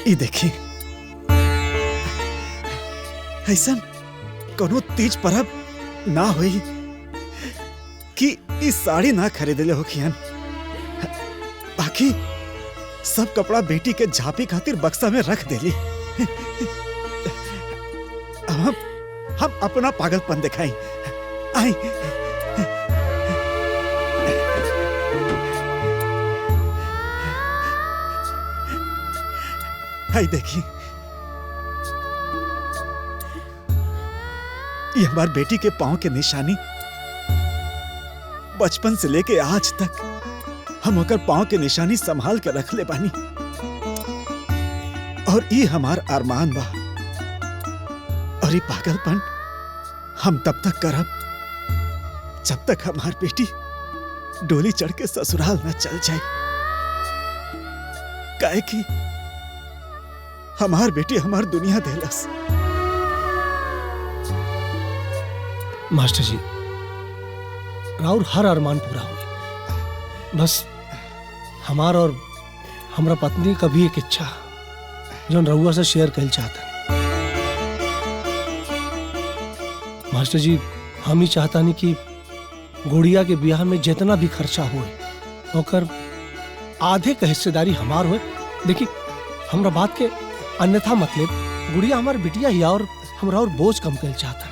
ई देखी। ऐसा कोनो तीज परब ना हुई कि इस साड़ी ना खरीदले हो खियन। बाकी सब कपड़ा बेटी के झापी खातिर बक्सा में रख देली। हम अपना पागलपन दिखाई। आई आई देखी, ये हमार बेटी के पांव के निशानी। बचपन से लेके आज तक हम ओकर पांव के निशानी संभाल के रख ले बानी। और ये हमार अरमान बा। और ये पागलपन हम तब तक करब जब तक हमार बेटी डोली चढ़ के ससुराल न चल जाए। काहे कि हमार बेटी हमार दुनिया देलस। मास्टर जी, राउर हर अरमान पूरा हुई। बस हमार और हमरा पत्नी का भी एक इच्छा जो रउआ से शेयर कर चाहता। मास्टर जी, हम ही चाहता नहीं कि गुड़िया के ब्याह में जितना भी खर्चा होए ओकर आधे का हिस्सेदारी हमार होए। देखिए, हमरा बात के अन्यथा मतलब गुड़िया हमार बिटिया ही और हमरा और बोझ कम कर चाहता।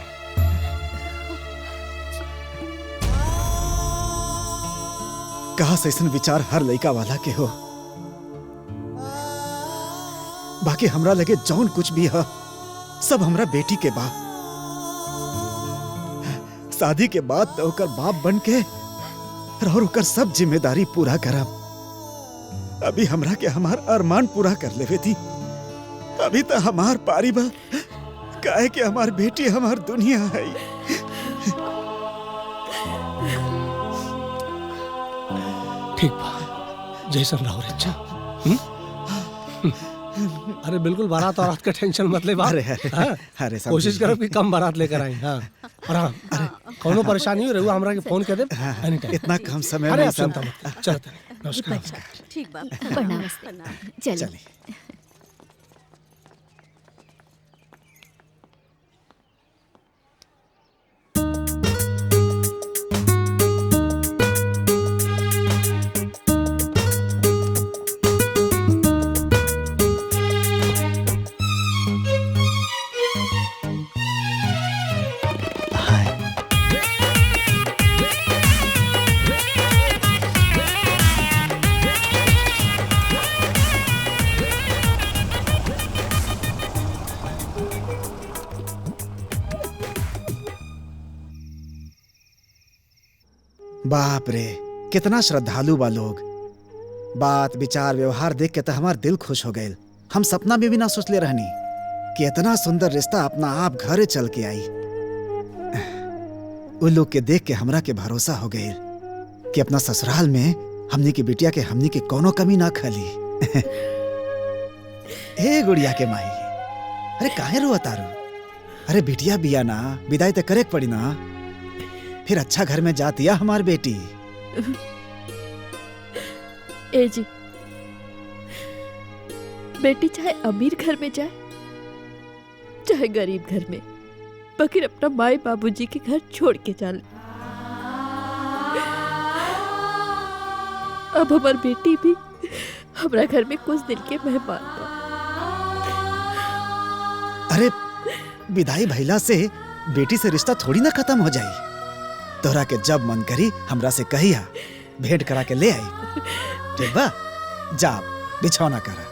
कहा ऐसन विचार हर लड़का वाला के हो। बाकी हमरा लगे जौन कुछ भी है सब हमरा बेटी के बा। शादी के बाद तो ओकर बाप बन के और ओकर सब जिम्मेदारी पूरा करब। अभी हमरा के हमार अरमान पूरा कर लेवे थी। अभी तो हमार पारी बा, काहे कि हमार बेटी हमार दुनिया है। ठीक बा, जैसन रहो इच्छा। अरे बिल्कुल, बारात और रात का टेंशन मत ले। अरे कोशिश करो कि कम बारात लेकर आए। हाँ, और हाँ, अरे कोनो परेशानी हो रही हमरा के फोन कर दे। इतना कम समय में में सब चलते। नमस्कार। ठीक बा, प्रणाम। चलिए। बाप रे, कितना श्रद्धालु बा लोग। बात विचार व्यवहार देख के तो हमार दिल खुश हो गए। हम सपना में भी ना सोच ले रहनी कि इतना सुंदर रिश्ता अपना आप घरे चल के आई। उन लोग के देख के हमरा के भरोसा हो गई कि अपना ससुराल में हमनी की बिटिया के हमनी के कोनो कमी ना खाली। हे गुड़िया के माई, अरे काहे रो तारू? अरे बिटिया बिया ना, विदाई तो करे पड़ी ना, फिर अच्छा घर में जातिया हमार बेटी। ए जी, बेटी चाहे अमीर घर में जाए चाहे गरीब घर में, बकिर अपना माए बाबूजी के घर छोड़ के चल। अब हमार बेटी भी हमारा घर में कुछ दिन के मेहमान बा। अरे विदाई भइला से बेटी से रिश्ता थोड़ी ना खत्म हो जाई। तोरा के जब मन करी हमरा से कहिया, भेंट करा के ले आई। ठीक बा? जा बिछौना करा।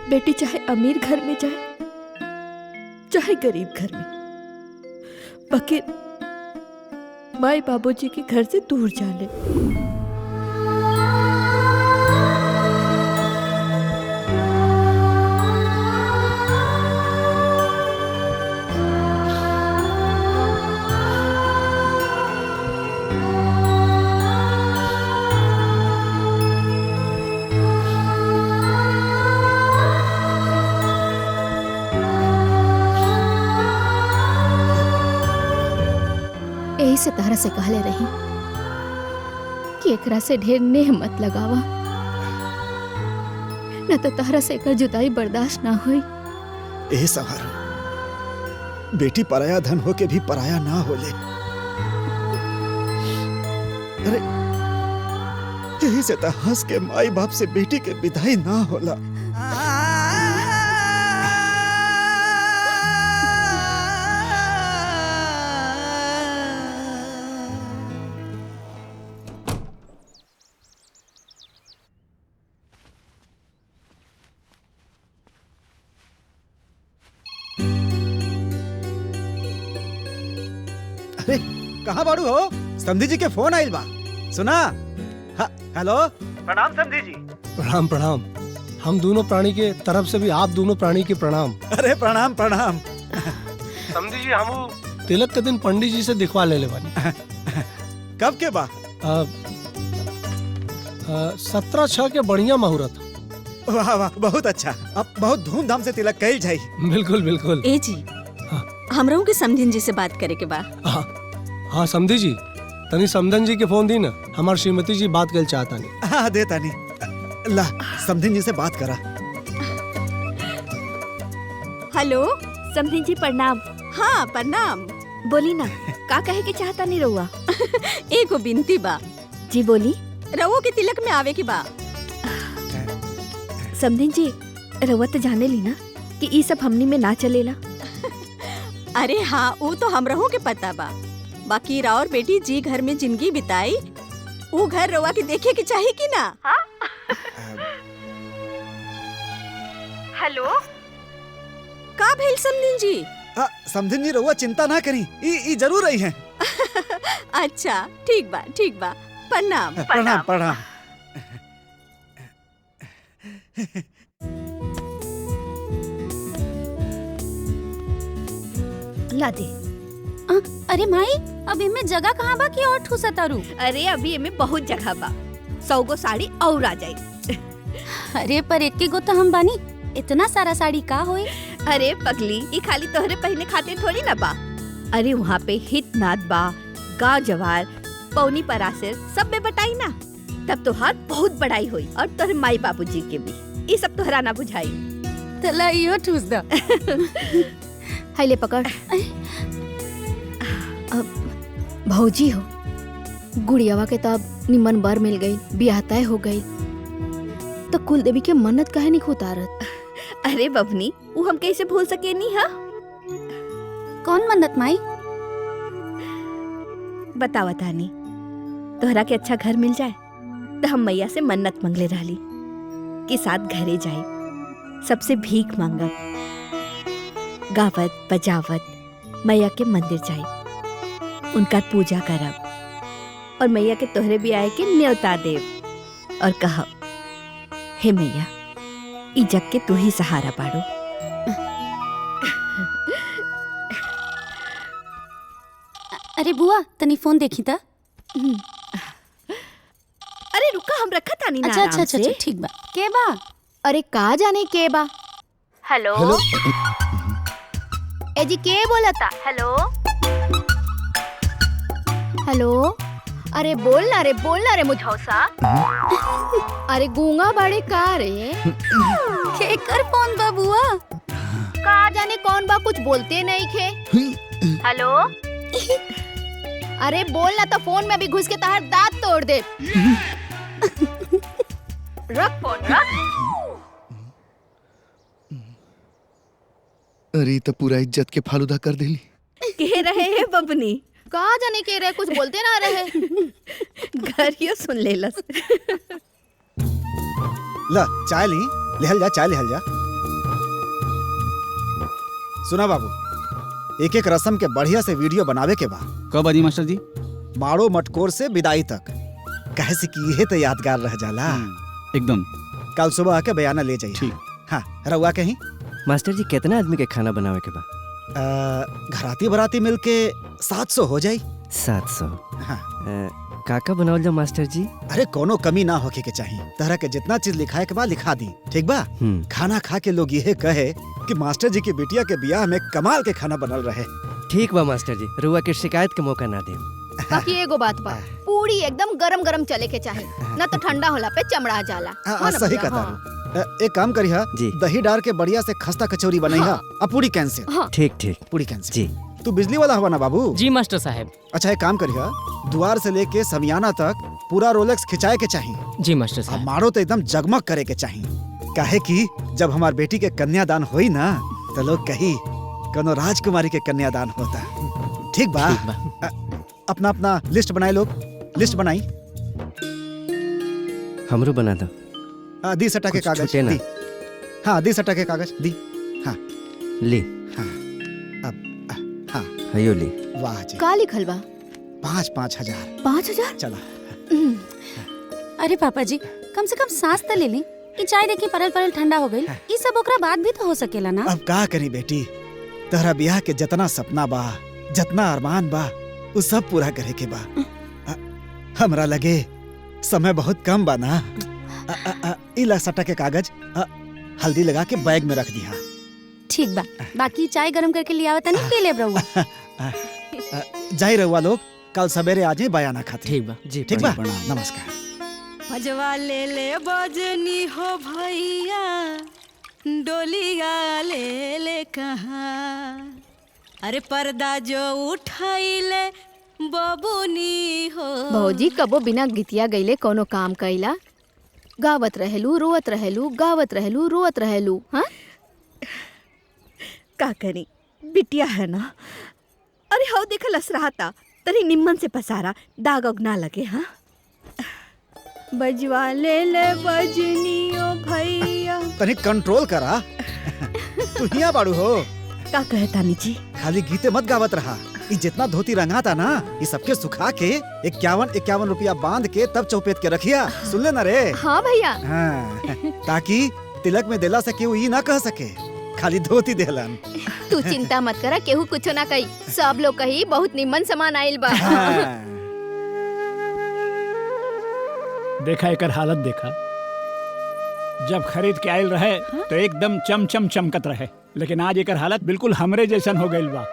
बेटी चाहे अमीर घर में जाए चाहे गरीब घर में, बकिर माए बाबूजी के घर से दूर जाले। यही से तारा से कहले रही कि एकरा से ढेर नेह मत लगावा, न तो तारा से एकर जुदाई बर्दाश्त ना होई। ए सवार, बेटी पराया धन हो के भी पराया ना होले। अरे यही से तो हंस के माई बाप से बेटी के विदाई ना होला। अरे कहाँ बाड़ू हो? समधी जी के फोन आइल बा। सुना? हेलो, प्रणाम समधी जी। प्रणाम प्रणाम। हम दोनों प्राणी के तरफ से भी आप दोनों प्राणी के प्रणाम। अरे प्रणाम प्रणाम। समझी जी, हम तिलक के दिन पंडित जी से दिखवा ले बानी। कब के बा? 17/6 के बढ़िया मुहूर्त। वाह वाह, बहुत अच्छा। अब बहुत धूमधाम से तिलक कइल जाई। बिल्कुल बिल्कुल। ए जी, हमरों के समधिन जी से बात करे के बा। हाँ समधी जी, तनी समधन जी के फोन दी ना, हमार श्रीमती जी बात कर चाहता नहीं। हाँ दे तानी। ला समधिन जी से बात करा। हेलो समधिन जी, प्रणाम। हाँ प्रणाम। बोली ना, का कहे के चाहता नहीं रहुआ? एगो बिनती बा। जी बोली। रवो के तिलक में आवे की बा। समधिन जी, रहुआ तो जाने ली ना कि ई सब हमनी में ना चलेला। अरे हाँ, वो तो हमरहू के पता बा। बाकी रावर बेटी जी घर में जिंदगी बिताई, वो घर रवा के देखे के चाहिए कि ना? हेलो, का भेल समधिन जी? समधिन जी रहुआ चिंता ना करी, ई जरूर रही हैं। अच्छा ठीक बा, ठीक बा। प्रणाम प्रणाम प्रणाम। ला दे। अरे माई, अब इमे जगह कहाँ बा कि और ठूसा तारू? अरे अभी इमे बहुत जगह बा, 100 गो साड़ी और आ जाए। अरे पर एक गो तो हम बानी, इतना सारा साड़ी का होई? अरे पगली, ये खाली तोहरे पहने खातिर थोड़ी ना बा। अरे वहाँ पे हितनाथ बा, गाँव जवार, पौनी परासर सब में बटाई ना, तब तोहार बहुत बड़ाई हुई। और तोहरे माई बाबूजी के भी, ये सब तोहरा ना बुझाई। तला यो ठूस दा। हाय ले पकड़। भौजी हो, गुड़ियावा के तब निमन बर मिल गई, ब्याह तय हो गई, तो कुल देवी के मन्नत काहे नहीं उतारत? अरे बबनी, वो हम कैसे भूल सके नहीं? हा? कौन मन्नत माई? बतावा तानी, तोहरा के अच्छा घर मिल जाए तो हम मैया से मन्नत मंगले रहली कि साथ घरे जाए। सबसे भीख मांगब, गावत बजावत मैया के मंदिर जाई, उनका पूजा करब और मैया के तोहरे भी आए के न्योता देव और कहब, हे मैया, ई जग के तू ही सहारा बाड़ो। अरे बुआ तनी फोन देखी था। अरे रुका, हम रखा तानी ना अच्छा आराम अच्छा अच्छा से। ठीक बा। के बा? अरे का जाने के बा। हेलो ए जी के बोला था? हेलो हेलो, अरे बोल ना रे मुझौसा। अरे गूंगा बड़े का रे? के कर फोन बा बुआ? का जाने कौन बा, कुछ बोलते नहीं खे। हेलो अरे बोल ना तो फोन में अभी घुस के तार दांत तोड़ दे। रख फोन रख। अरे तो पूरा इज्जत के फालूदा कर देली। कह रहे हैं बबनी? कहा जाने के रहे, कुछ बोलते ना रहे। घरियो सुन ले लस। ला चाय ली, लेहल जा चाय लेहल जा। सुना बाबू, एक एक रस्म के बढ़िया से वीडियो बनावे के बा। कब आदि मास्टर जी? माड़ो मटकोर से विदाई तक, कहे से कि यह तो यादगार रह जाला। एकदम। कल सुबह आके बयाना ले जाइए। हाँ रउआ कहीं? मास्टर जी कितना आदमी के खाना बनावे के बा? घराती बराती मिलके 700 हो जाई। 700? हाँ। काका बनावल जा मास्टर जी? अरे कोनो कमी ना होके के चाहिए। तरह के जितना चीज लिखाए के बा लिखा दी, ठीक बा? खाना खा के लोग यह कहे कि मास्टर जी की बिटिया के ब्याह में कमाल के खाना बनल रहे। ठीक बा मास्टर जी, रुआ के शिकायत के मौका ना दे। बाकी एगो बात बा, पूरी एकदम गरम गरम चले के चाहे, ना तो ठंडा होला पे चमड़ा जाला। सही कहता। एक काम करी हा, दही डाल के बढ़िया से खस्ता कचौरी बनाई हा। अब पूरी कैंसिल। ठीक ठीक। पूरी कैंसिल जी। तू बिजली वाला हवा ना बाबू? जी मास्टर साहब। अच्छा एक काम करी हा, द्वार से लेके समियाना तक पूरा रोलेक्स खिंचाए के चाहिए। जी मास्टर साहब। मारो तो एकदम जगमग करे के चाहिए। काहे कि जब हमार बेटी के कन्यादान होई ना तो लोग कही कोनो राजकुमारी के कन्यादान होता। ठीक बा? अपना अपना लिस्ट बनाए लोग, लिस्ट बनाई। हमरो बना दो। दी सटा के कागज दी। हाँ दी सटा के कागज दी। हाँ ली। हाँ अब हाँ हयो ली। वाह जी। का लिखल बा? 5,000। 5,000? चला। अरे पापा जी कम से कम सांस तो ले ली कि चाय देखी परल परल ठंडा हो गई। ये सब ओकरा बाद भी तो हो सकेला ना। अब का करी बेटी, तहरा ब्याह के जितना सपना बा, जितना अरमान बा, वो सब पूरा करे के बा। हमरा लगे समय बहुत कम बा ना। इला सटा के कागज हल्दी लगा के बैग में रख दिया। ठीक बा, बाकी चाय गरम करके लिया आवता नहीं पी ले रहुआ। जाई रहुआ लोग, कल सवेरे आ जाए बयाना खाते। ठीक बा जी। ठीक बा, नमस्कार। भजवा ले ले बजनी हो भैया, डोलिया ले ले कहाँ, अरे पर्दा जो उठाइले बबुनी हो। भौजी कबो बिना गीतिया गईले कोनो काम कइला? गावत रहेलू, रोवत रहेलू, गावत रहेलू, रोवत रहेलू। हाँ का करी, बिटिया है ना। अरे हाउ देखा लस रहा था, तरी निम्मन से पसारा, दाग उग ना लगे। हाँ बजवा ले ले बजनियो भैया। तनी कंट्रोल करा। तू हिया बाड़ू हो। का कहता नी जी? खाली गीते मत गावत रहा। ये जितना धोती रंगा था ना, ये सबके सुखा के 51 रुपया बांध के तब चौपेट के रखिया। सुन ले ना रे। हाँ भैया। हाँ, ताकि तिलक में देला से केहू ई ना कह सके खाली धोती देलन। तू चिंता मत करा, केहू कुछो ना कही। सब लोग कही बहुत निम्मन सामान आइल बा। देखा एकर हालत देखा। जब खरीद के आयल रहे तो एकदम चमचम चमकत रहे, लेकिन आज एकर हालत बिल्कुल हमरे जैसन हो गइल बा।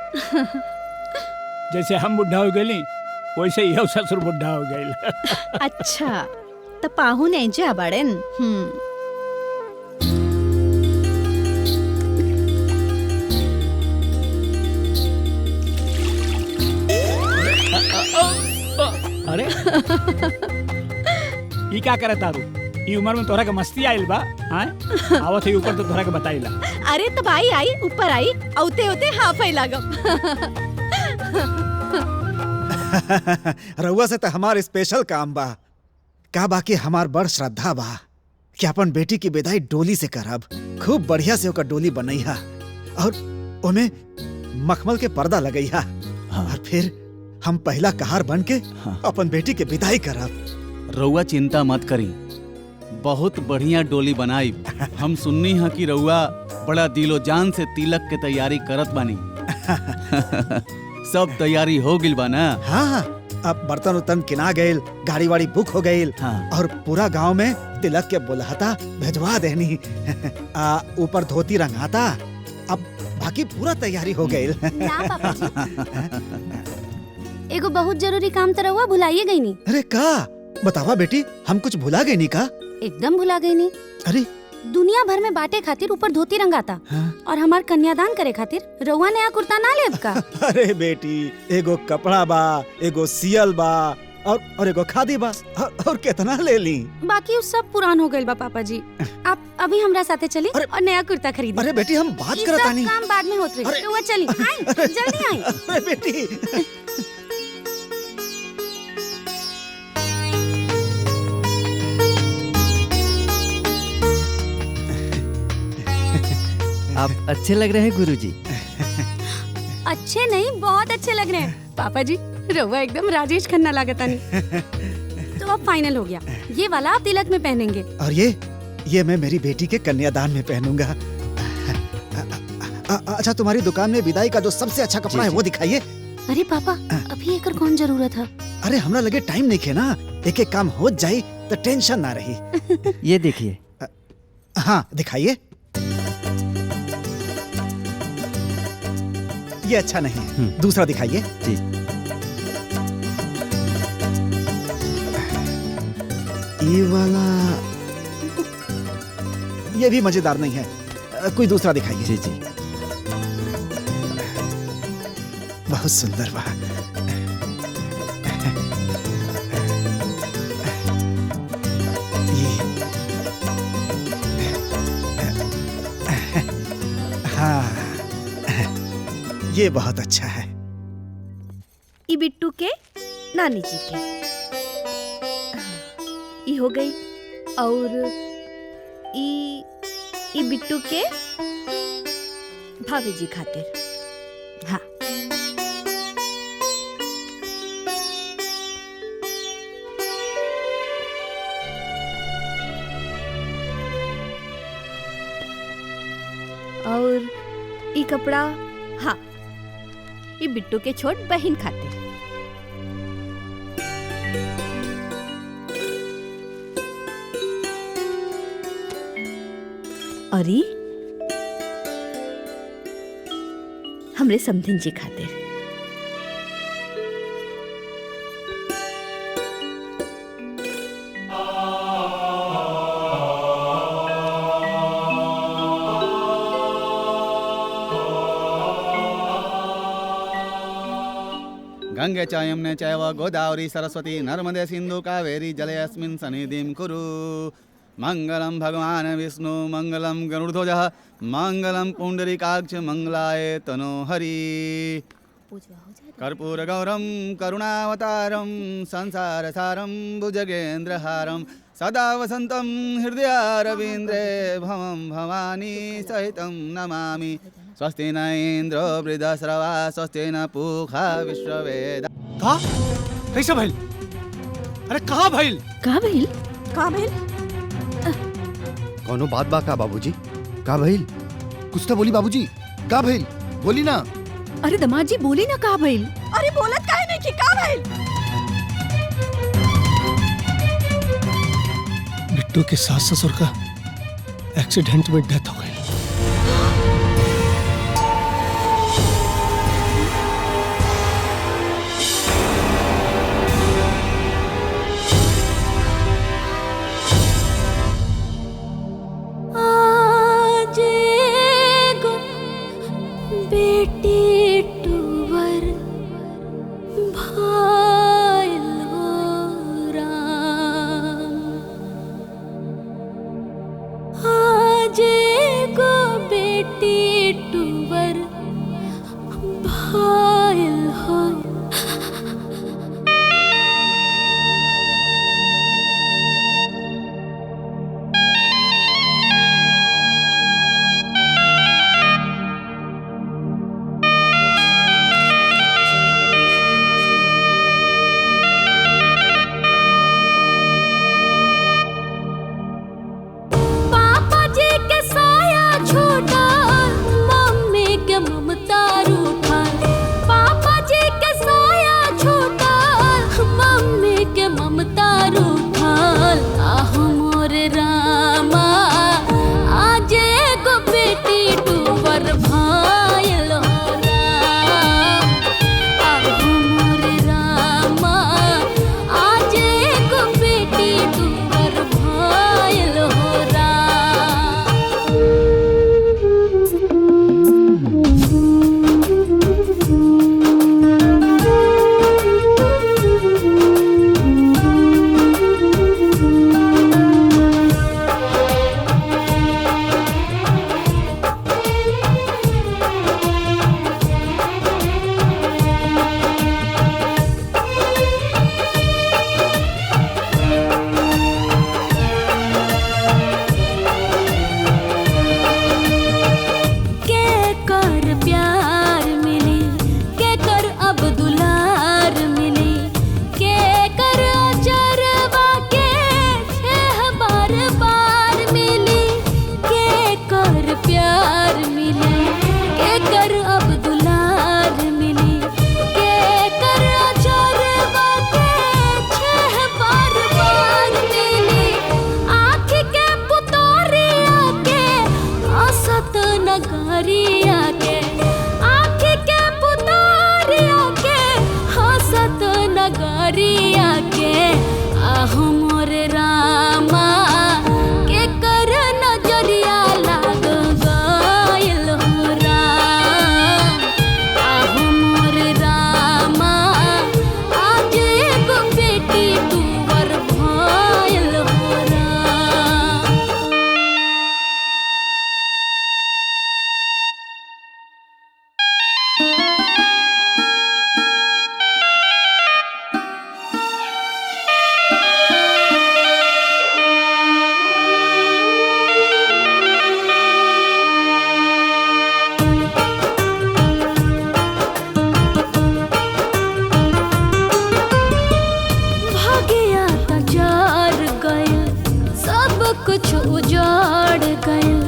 जैसे हम बुढ़ा हो गइली वैसे ही ससुर बुढ़ा हो गइल। अच्छा तो पाहुन एजे बड़न। अरे ई क्या करे तारू? ई उम्र में तोहरा के मस्ती आइल बा? हां आवत है ऊपर तो तोहरा के बताइला। अरे तो भाई आई ऊपर आई, औते औते हाफ ही लागम। रउआ से तो हमार स्पेशल काम बा। का बाकी हमार बड़ श्रद्धा बा कि अपन बेटी की विदाई डोली से करब। खूब बढ़िया से ओकर डोली बनैहा और ओमे मखमल के पर्दा लगैहा। और फिर हम पहला कहार बन के अपन बेटी के विदाई करब। रउआ चिंता मत करी, बहुत बढ़िया डोली बनाई। हम सुननी है कि रउआ बड़ा दिलो जान से तिलक के तैयारी करत बानी। सब तैयारी हो गिल बा ना? हाँ, अब बर्तन उर्तन किना गईल, गाड़ी वाड़ी बुक हो गईल। और पूरा गांव में तिलक के बुलाता भेजवा देनी। ऊपर धोती रंगाता। अब बाकी पूरा तैयारी हो गईल। ना पापा जी, एगो बहुत जरूरी काम तो रहुआ भुलाइए गई नहीं। अरे का बतावा बेटी, हम कुछ भुला गए नहीं का? एकदम भुला गई नहीं। अरे दुनिया भर में बाटे खातिर ऊपर धोती रंगाता। और हमार कन्यादान करे खातिर रउआ नया कुर्ता ना लेब का? अरे बेटी, एगो कपड़ा बा, एगो सियल बा और एगो खादी बा और कितना ले ली। बाकी उस सब पुरान हो गइल बा पापा जी। आप अभी हमरा साथे चली और नया कुर्ता खरीदी। अरे बेटी, हम बात करता नहीं। काम बाद में होत रही। रउआ चली, आई जल्दी आई। अरे बेटी आप अच्छे लग रहे हैं गुरुजी। अच्छे नहीं, बहुत अच्छे लग रहे हैं पापा जी। रउआ एकदम राजेश खन्ना लागता नहीं। तो अब फाइनल हो गया, ये वाला आप तिलक में पहनेंगे और ये मैं मेरी बेटी के कन्यादान में पहनूंगा। अच्छा, तुम्हारी दुकान में विदाई का जो सबसे अच्छा कपड़ा है वो दिखाइए। अरे पापा, अभी एकर कौन जरूरत है? अरे हमरा लगे टाइम नहीं खे ना, एक एक काम हो जाए तो टेंशन ना रही। ये देखिए। हाँ दिखाइए। ये अच्छा नहीं है, दूसरा दिखाइए। जी। ये वाला, ये भी मजेदार नहीं है, कोई दूसरा दिखाइए। जी जी। बहुत सुंदर बा। हाँ, ये बहुत अच्छा है। ई बिट्टू के नानी जी के ई हो गई। और ई बिट्टू के भाभी जी खातिर। हाँ, और ई कपड़ा, हाँ, ये बिट्टू के छोट बहन खातिर। और ई हमरे समधिन जी खातिर। गंगे च यमुने चैव गोदावरी सरस्वती नर्मदे सिंधु कावेरी जलेऽस्मिन् सन्निधिं कुरु। मंगलम भगवान विष्णु मंगलम गरुड़ध्वजः मंगलम पुंडरीकाक्ष मंगलाय तनोहरि। कर्पूर गौरम करुणावतारम संसारसारम भुजगेन्द्रहारम सदा वसंतम हृदयारविंद्रे भवम भवानी सहितं नमामि। स्वस्ति न इंद्रो वृद्धश्रवा स्वस्ति न पूषा विश्ववेदा। का कैसे भइल? अरे कहाँ भइल? कहाँ भइल? कहाँ भइल? कौनो बात बा का बाबूजी? का भइल? कुछ तो बोली बाबूजी, का भइल? बोली ना। अरे दमाद जी बोली ना का भइल? अरे बोलत काहे नहीं कि का भइल? बिट्टू के सास ससुर का एक्सीडेंट में डेथ हो गई। आज मिले के कर अब दुलार मिली के कर अजरवा के छह बार बार मिली आँख के पुतरिया के असत नगरिया के आँख के पुतरिया के हसत नगरिया के आहू मोर रामा के कर नजरिया लाग गइल हो राम आहू मोर रामा आज एगो बेटी तुवर भइल हो राम। भाग्या तजार गइल सब कुछ उजाड़ गइल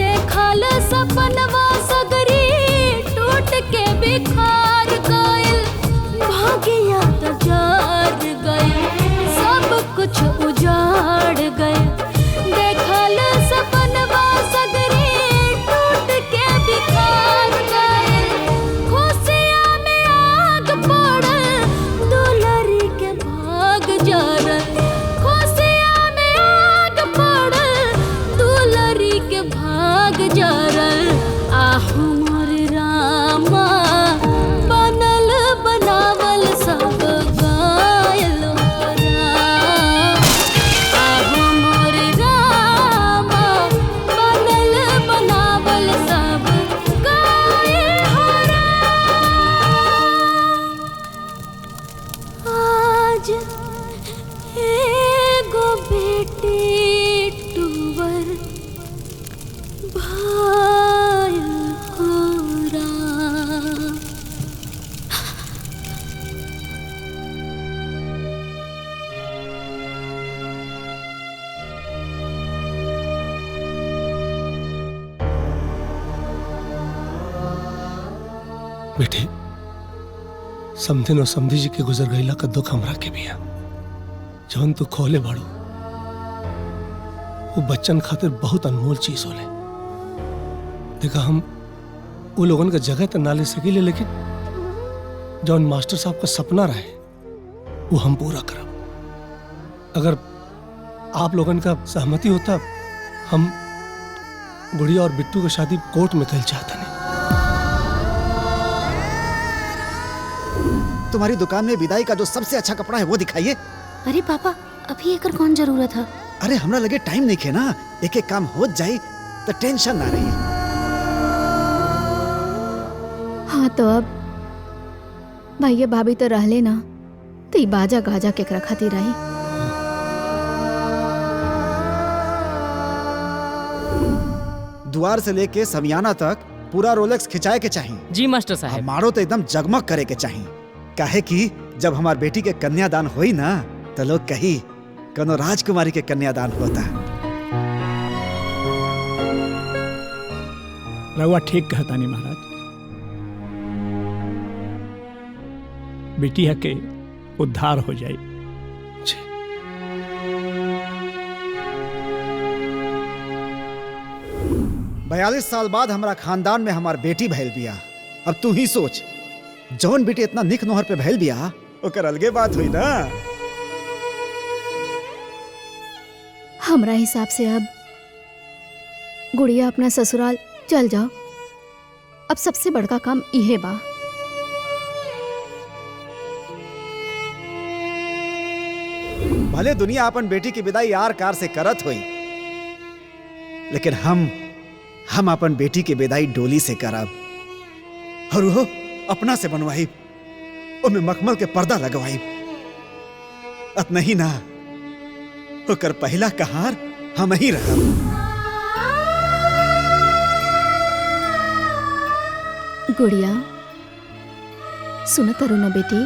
देखल सपनवा सगरी टूट के बिखार गइल भाग्या तजार गइल सब कुछ उजाड़ गइल देखल सपनवा सगरी टूट के बिखार गइल खुशियाँ में आग पड़ल दुलरी के भाग जरल खुशियाँ में आग पड़ल दुलरी के भाग जरल आहू मोर रामा बनल बनावल सब गायल हो राम आहू मोर रामा बनल बनावल सब गायल हो राम। आज एगो बेटी टूवर भाइल हो राम। बेटे समधिन और समधी जी के गुजर गईला का दुख हमरा के भी है जौन तू खोले बाड़ू वो बच्चन खातिर बहुत अनमोल चीज होले। देखा हम वो लोगन का जगह तो ना ले सकीले लेकिन जौन मास्टर साहब का सपना रहे वो हम पूरा करब। अगर आप लोगन का सहमति होता हम गुड़िया और बिट्टू की शादी कोर्ट में कल चाहता नहीं। तुम्हारी दुकान में विदाई का जो सबसे अच्छा कपड़ा है वो दिखाइए। अरे पापा अभी एकर कौन जरूरत है। अरे हमरा लगे टाइम नहीं खे ना एक एक काम हो जाए तो टेंशन ना रही। हाँ तो अब भैया भाभी तो रहले ना तो ई बाजा गाजा केकरा खातिर रही। द्वार से लेके समियाना तक पूरा रोलेक्स खिंचाए के चाहिए। जी मास्टर साहब। हमारो तो एकदम जगमग करे के चाहिए काहे कि जब हमार बेटी के कन्यादान होई ना तो लोग कही कनो राजकुमारी के कन्यादान होता। रउआ ठीक कहता नहीं महाराज। बिटिया के उद्धार हो जाए। 42 साल बाद हमारा खानदान में हमार बेटी भैल बिया। अब तू ही सोच जौन बेटी इतना निक नोहर पे भैल बिया ओकर अलगे बात हुई ना। हमरा हिसाब से अब गुड़िया अपना ससुराल चल जाओ। अब सबसे बड़का काम इहे बा। भले दुनिया अपन बेटी की विदाई यार कार से करत हुई लेकिन हम अपन बेटी की विदाई डोली से करब और वो अपना से बनवाई उनमें मखमल के पर्दा लगवाई। अतना ही ना ओकर पहला कहार हम ही रहब। गुड़िया सुन तारू ना बेटी,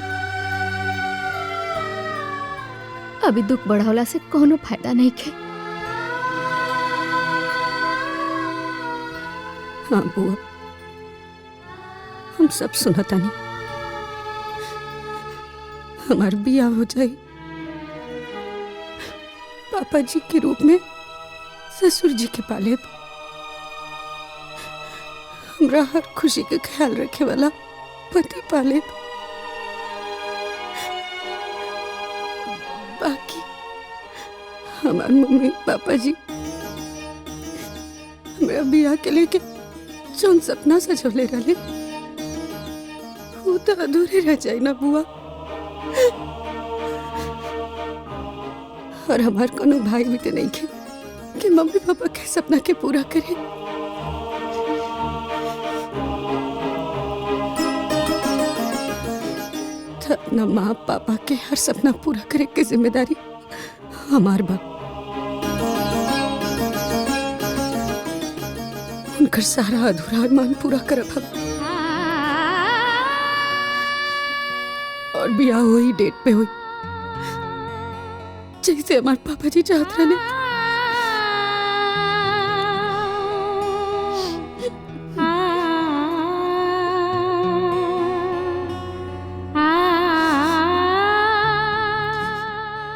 अभी दुख बढ़ावला से कोनो फायदा नहीं के। हाँ बुआ, हम सब सुनता नहीं। हमार बिया हो जाए, पापा जी के रूप में ससुर जी के पाले, हमरा हर खुशी के ख्याल रखे वाला पति पाले। बाकी हमार मम्मी पापा जी हमरा बिया के लेके जौन सपना सजवले रहे वो तो अधूरे रह जाए ना बुआ। और हमार कोनो भाई भी तो नहीं खे कि मम्मी पापा के सपना के पूरा करे। तो अपना माँ पापा के हर सपना पूरा करे की जिम्मेदारी हमार बा। उनकर सारा अधूरा अरमान पूरा करब हम। और बियाह हुई डेट पे हुई जैसे हमारे पापा जी चाहते रहे।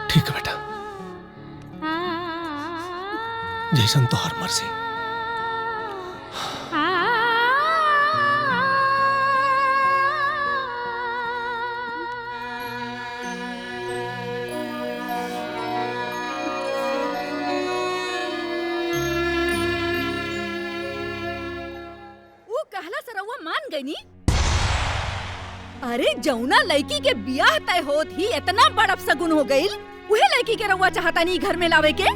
ठीक है बेटा, जैसन तो हर मर्जी। अरे जौना लड़की के बियाह तय होत ही इतना बड़ अपशगुन हो गईल, उहे लड़की के रउआ चाहता नहीं घर में लावे के।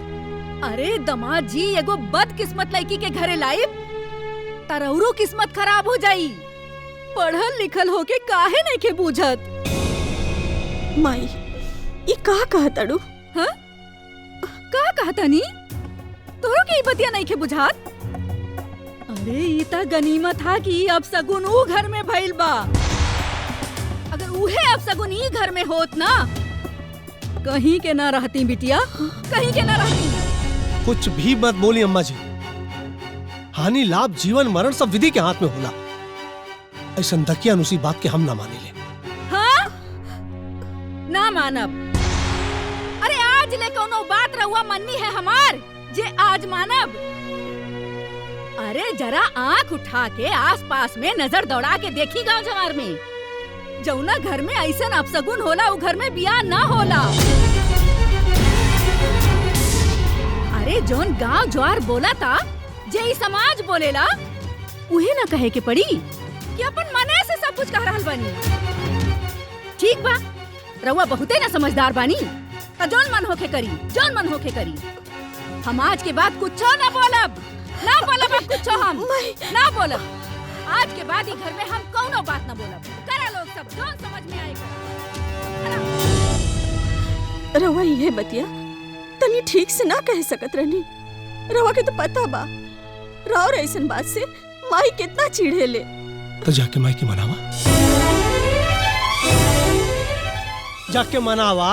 अरे दमाद जी एगो बदकिस्मत लड़की के घरे लाइब तरौरो किस्मत खराब हो जाई। पढ़ल लिखल होके काहे नहीं के बूझत। माई ये का कहताड़ू? हाँ का कहतानी? तोरो के बतिया नहीं के बुझात? अरे ई त गनीमत हा कि अब सगुन ऊ घर में भइल बा। अगर उहे अब सगुन ई घर में होत ना, कहीं के ना रहती बिटिया, कहीं के ना रहती। कुछ भी मत बोली अम्मा जी। हानि लाभ जीवन मरण सब विधि के हाथ में होला। ऐसा दकिया नुसी बात के हम ना माने ले। हाँ ना मानब। अरे आज ले कोनो बात रहुआ मन्नी है हमार जे आज मानब। अरे जरा आंख उठा के आसपास में नजर दौड़ा के देखी गांव जवार में, जौना घर में ऐसा अपशगुन होला उ घर में बियाह ना होला। अरे जौन गांव ज्वार बोला था जे ई समाज बोलेला, उहे ना कहे के पड़ी कि अपन मने से सब कुछ कह रहल बानी। ठीक बा, रउआ बहुते ना समझदार बानी, त जौन मन होके करी, जौन मन होके करी। हम आज के बाद कुछो ना बोलब, ना बोलब अब कुछो, हम ना बोलब। आज के बाद ही घर में हम कौनो बात ना बोलब। करा लोग सब जौन समझ में आएगा। रवा ये बतिया तनी ठीक से ना कह सकत रहनी। रवा के तो पता बा राव ऐसन बात से माई कितना चिढ़े ले। तो जाके माई की मनावा, जाके मनावा।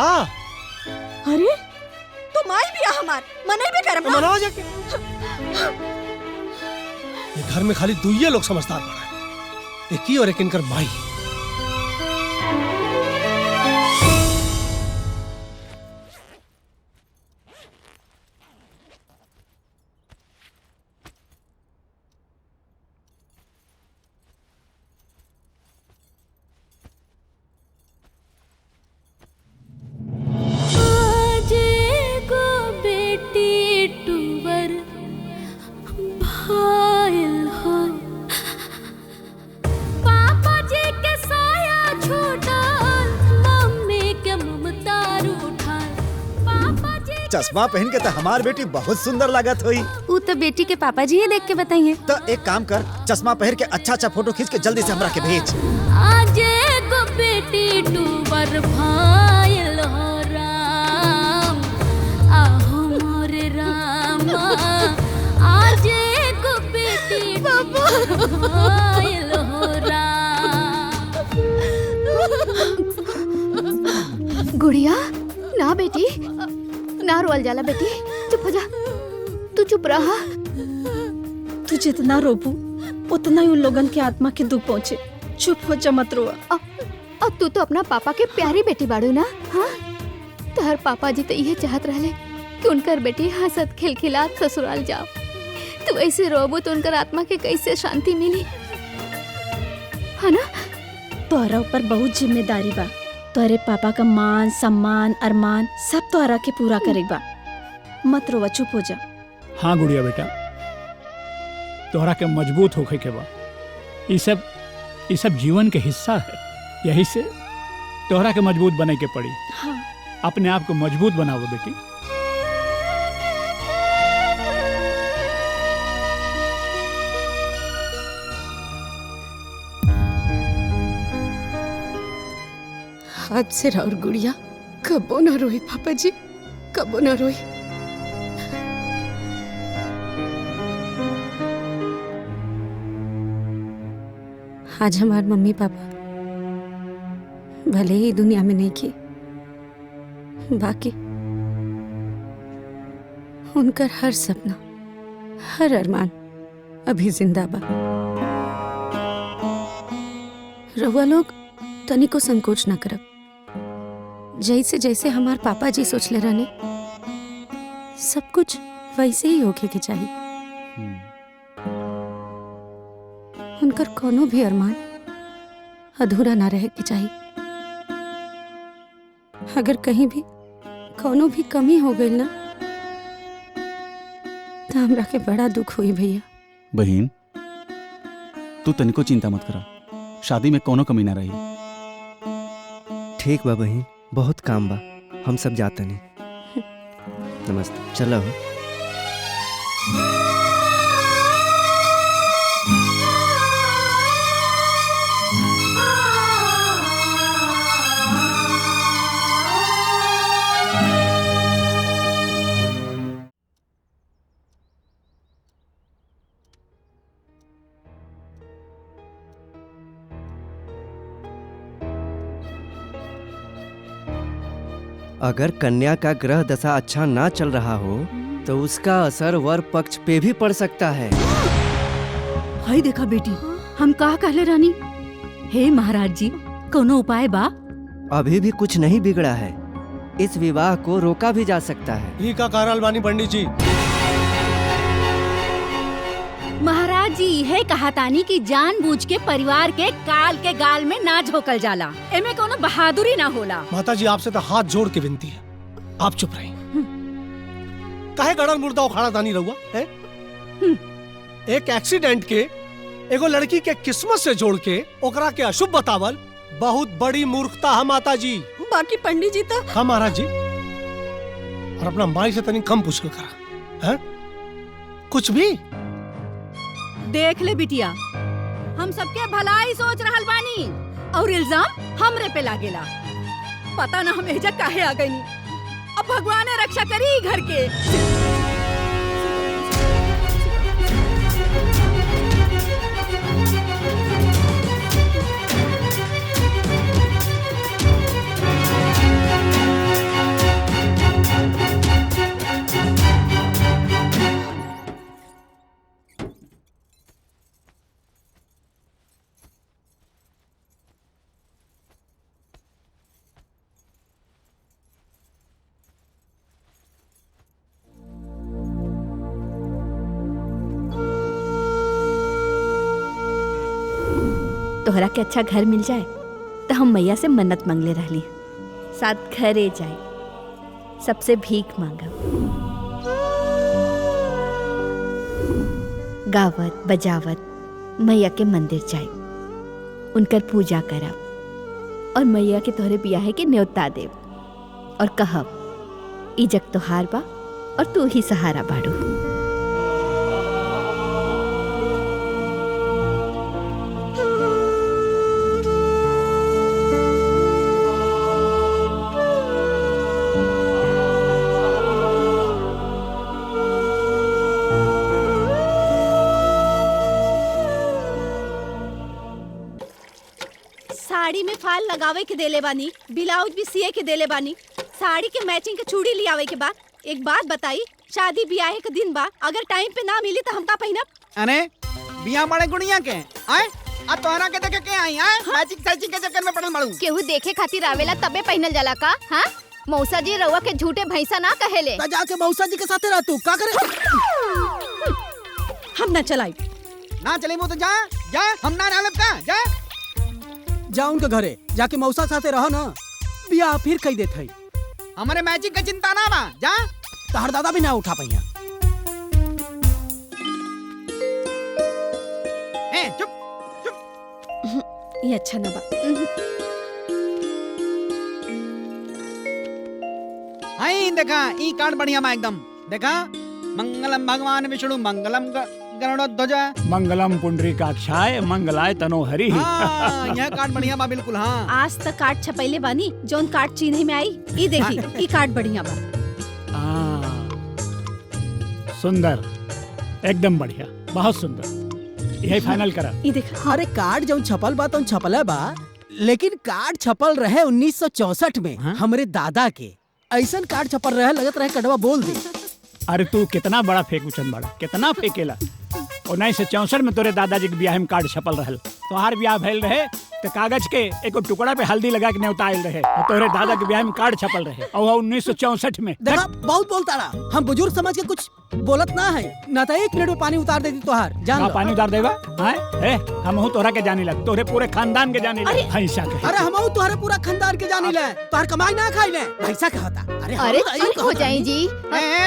अरे तो माई भी हमार मने भी करम ना। मनावा जाके। ये घर में खाली दुइये लोग समझदार बना है, एक ही और एक इनकर माई। चश्मा पहन के तो हमार बेटी बहुत सुंदर लागत हुई। वो तो बेटी के पापा जी ही देख के बताइए। तो एक काम कर, चश्मा पहन के अच्छा अच्छा फोटो खींच के जल्दी से हमरा के भेज। आज को बेटी टूबर भाईल हो राम, आहो मोरे रामा। आज को बेटी टूबर भाईल हो राम। गुड़िया ना बेटी, ना रोल जाला बेटी, चुप हो जा, तू चुप रहा। तू जितना रोबू उतना ही उन लोगन के आत्मा के दुख पहुँचे। चुप हो जा, मत रोआ। और तू तो अपना पापा के प्यारी बेटी बाड़ू ना। हाँ, तोहर पापा जी तो यही चाहत रहले कि उनकर बेटी हंसत खिलखिलात ससुराल जाओ। तू ऐसे रोबो तो उनकर आत्मा के कैसे शांति मिली, है ना? तोहरा ऊपर बहुत जिम्मेदारी बा। तोहरे पापा का मान सम्मान अरमान सब तोहरा के पूरा करे बा। मत रोवा, चुप हो जा। हाँ गुड़िया बेटा, तोहरा के मजबूत होके के बा। ये सब जीवन के हिस्सा है। यही से तोहरा के मजबूत बने के पड़ी। हाँ। अपने आप को मजबूत बनाओ बेटी। आज से और गुड़िया कबो ना रोई पापा जी, कबो ना रोई। आज हमारे मम्मी पापा भले ही दुनिया में नहीं की, बाकी उनका हर सपना हर अरमान अभी जिंदा बा। रउआ लोग तनिको संकोच ना करब। जैसे जैसे हमार पापा जी सोचले रहने सब कुछ वैसे ही होके के चाहिए। उनकर कोनो भी अरमान अधूरा ना रहे के चाहिए। अगर कहीं भी कोनो भी कमी हो गई ना तो हमरा के बड़ा दुख हुई भैया। बहन तू तनिको चिंता मत करा, शादी में कोनो कमी ना रही। ठीक बा बहन, बहुत काम बा, हम सब जाते नहीं। नमस्ते, चलो। अगर कन्या का ग्रह दशा अच्छा ना चल रहा हो तो उसका असर वर पक्ष पे भी पड़ सकता है। हाय देखा बेटी, हम कहा कहले रानी। हे महाराज जी, कोनो उपाय बा? अभी भी कुछ नहीं बिगड़ा है, इस विवाह को रोका भी जा सकता है। ये का कारण बानी पंडित जी? महाराज जी यह कहा तानी कि जानबूझ के परिवार के काल के गाल में ना झोकल जाला, एमे कोनो बहादुरी ना होला। माता जी आपसे तो हाथ जोड़ के विनती है, आप चुप रहिए। काहे गड़ल मुर्दा उखाड़ा दानी रहुआ है? एक एक्सीडेंट के एगो लड़की के किस्मत से जोड़ के ओकरा के अशुभ बतावल बहुत बड़ी मूर्खता है माता जी। बाकी पंडित जी तो। हाँ महाराज जी, और अपना माई से तनी कम पूछ के करा है? कुछ भी देख ले बिटिया, हम सबके भलाई सोच रहल बानी और इल्जाम हमरे पे लागेला। पता ना हम एजा काहे आ गईनी। अब भगवान रक्षा करी घर के। तोहरा के अच्छा घर मिल जाए तो हम मैया से मन्नत मांगले रहली, साथ घरे जाए, सबसे भीख मांगब, गावत बजावत मैया के मंदिर जाए, उनकर पूजा करब और मैया के तोहरे बियाहे के न्योता देव और कहब ई जग तोहार बा और तू ही सहारा बाड़ू। साड़ी में फाल लगावे के देले बानी, ब्लाउज भी सिए के देले बानी, साड़ी के मैचिंग के चूड़ी लियावे के बाद। एक बात बताई, शादी ब्याह के दिन बा, अगर टाइम पे ना मिली तो हम का पहिनब? अने बिया बड़े गुड़िया के आए आ तोहरा के देखे के आई आए मैचिंग सैचिंग के चक्कर में पड़ल मारू केहू देखे खातिर आवेला तबे पहनल जाला का? हाँ मौसा जी रउआ के झूठे भैंसा ना कहेले। त जाके मौसा जी के साथे रह तू का करे। हम ना चलाई ना चले वो तो जा जा हम ना रहब का जा जा उनके घरे जाके मौसा साथे रह ना बिया फिर कह देत है हमारे मैचिंग का चिंता ना बा जा तहर दादा भी ना उठा पहिया ए चुप ये अच्छा ना बा। आई देखा ई कार्ड बढ़िया बा एकदम देखा मंगलम भगवान विष्णु मंगलम गरुड़ध्वज मंगलम पुंडरीकाक्षाय मंगलाय तनोहरि। हाँ, यह कार्ड बढ़िया बा बिल्कुल। हाँ आज तक कार्ड छपैले बानी जौन कार्ड चिन्ह में आई ई देखी ई कार्ड बढ़िया बा। सुंदर एकदम बढ़िया बहुत सुंदर यही फाइनल करा। ई देखा अरे कार्ड जौन छपल बा तौन छपल बा लेकिन कार्ड छपल रहे 1964 में हमरे दादा के ऐसन कार्ड छपल रहे लगत रहे कड़वा बोल दे। अरे तू कितना बड़ा फेंकूचन बड़ा कितना फेंकेला। 1964 में तोरे दादाजी के ब्याह में कार्ड छपल रहल तोहार ब्याह भइल रहे तो कागज के एको टुकड़ा पे हल्दी लगा के न्योता आयल रहे और तोरे दादा के ब्याह में कार्ड छपल रहे और 1964 में। देखा बहुत बोलता रहा हम बुजुर्ग समझ के कुछ बोलत ना है ना तो 1 मिनट में पानी उतार देती तोहार जान लो। पानी उतार देगा हम तोहरा के जानी लग तोरे पूरे खानदान के जानी लग भैंसा के। अरे हम तोहरे पूरा खानदान के जानी ले तोहर कमाई ना खाई ले भैंसा कहता। अरे चुप हो जाई जी।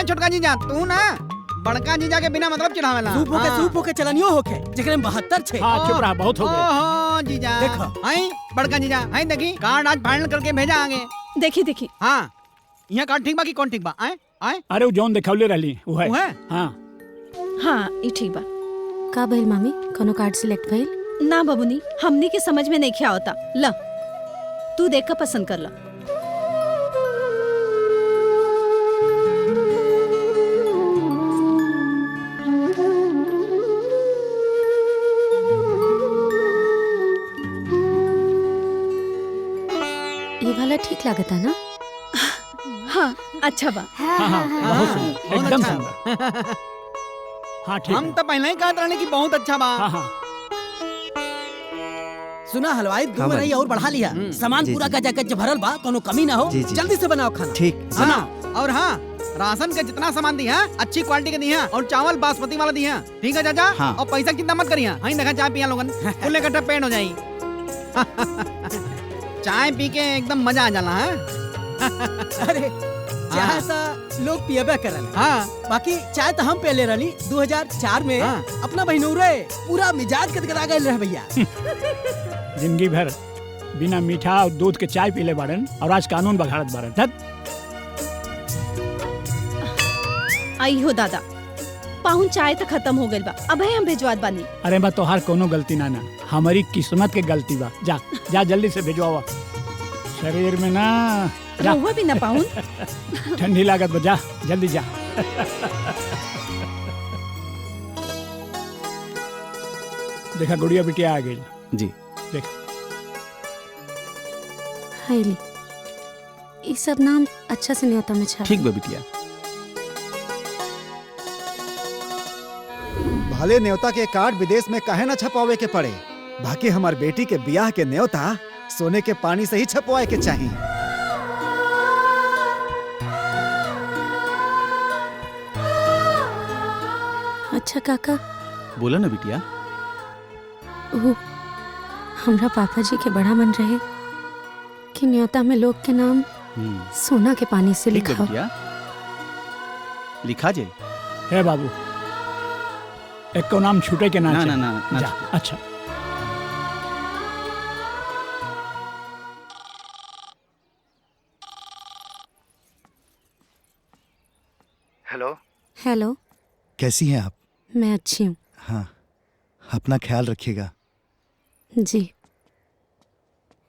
छोटका जीजा तू ना बड़का जीजा के बिना मतलब चिढ़ावेला सूप होके चलनियो होके जेकरे में 72 छे। हां चुप रहा बहुत हो गया। ओहो जीजा देखो आई बड़का जीजा आई देखी कार्ड आज फाइनल करके भेजा आगे देखी देखी। हां यहां कार्ड ठीक बा कि कौन ठीक बा आए आए। अरे वो जोन दिखावले रहली वो है। हां हां ई ठीक बा। का भइल मामी कोनो कार्ड सिलेक्ट भइल ना बबुनी हमनी के समझ में नहीं क्या होता ल तू देख कर पसंद कर ला। ये वाला ठीक लागता ना? हाँ अच्छा बा। बहुत सुंदर एकदम सुंदर। हाँ ठीक हम तो पहले ही कहत रहने की बहुत अच्छा बा। सुना हलवाई 2 महीने और बढ़ा लिया सामान पूरा गजा गज भरल बा कोनो कमी ना हो जल्दी से बनाओ खाना। ठीक सुना और हाँ राशन का जितना सामान दिया अच्छी क्वालिटी के दिया और चावल बासमती वाला दिया ठीक है चाचा। हाँ। और पैसा चिंता मत करिए हाँ देखा चाय पिया लोगन फुल इकट्ठा पेट हो जाई चाय पी के एकदम मजा आ जाला है। अरे चाय तो लोग पियबे करल हाँ बाकी चाय तो हम पहले रही 2004 में अपना बहिनौरे पूरा मिजाज गदगदा गइल रहे भैया। जिंदगी भर बिना मीठा और दूध के चाय पीले बारन और आज कानून बघाड़त बारन। आई हो दादा पाहुन चाय तो खत्म हो गइल बा अब हम भेजवात बानी। अरे बा तोहार कोनो गलती ना ना हमारी किस्मत के गलती बा जा जा जल्दी से भेजवावा शरीर में ना रहुआ भी ना पाहुन ठंडी लागत बा जा जल्दी जा। देखा गुड़िया बिटिया आ गई जी देख हाईली ये सब नाम अच्छा से न्योता में छाप। ठीक बा बिटिया। भले न्योता के कार्ड विदेश में काहे ना छपावे के पड़े बाकी हमार बेटी के ब्याह के न्योता सोने के पानी से ही छपवाए के चाहिए। अच्छा काका बोला ना बिटिया। वो हमरा पापा जी के बड़ा मन रहे कि न्योता में लोग के नाम सोना के पानी से ठीक है लिखा। बिटिया लिखा जे है बाबू एक को नाम छूटे के ना ना चाहिए। ना ना जा, अच्छा हेलो हेलो कैसी हैं आप? मैं अच्छी हूँ। हाँ अपना ख्याल रखिएगा। जी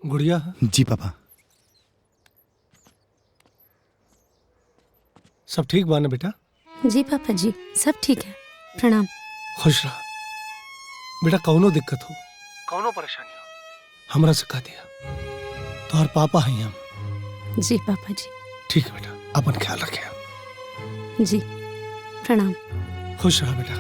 गुड़िया जी पापा। सब ठीक बा ना बेटा? जी पापा जी सब ठीक है प्रणाम। खुश रहा बेटा कौनो दिक्कत हो कौनो परेशानी हो हमरा से कह दिया तोहर पापा हैं हम। जी पापा जी। ठीक है बेटा अपन ख्याल रखे। जी प्रणाम। खुश रहा बेटा।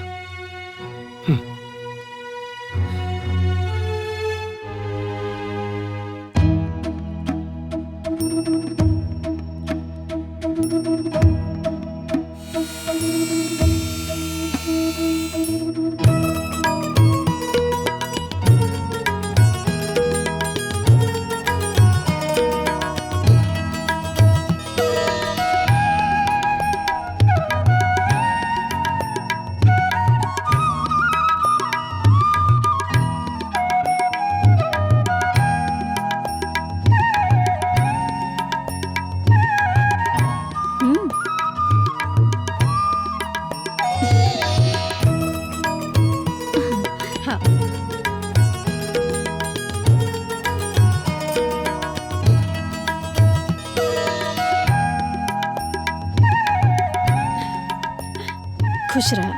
खुश रहा।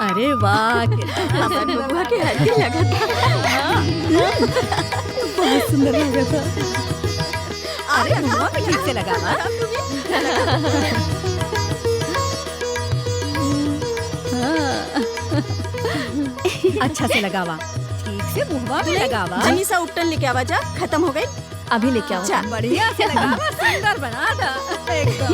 अरे वाह अपन बबुआ के हल्दी लगा था। बहुत सुंदर लगा था। अरे मुआ भी ठीक से लगा वा। अच्छा से लगावा, ठीक से मुहवा भी लगावा। जनी सा उपटन लेके आवा जा, खत्म हो गई, अभी लेके आवा। अच्छा, बढ़िया से लगावा, सुंदर बना दा एकदम।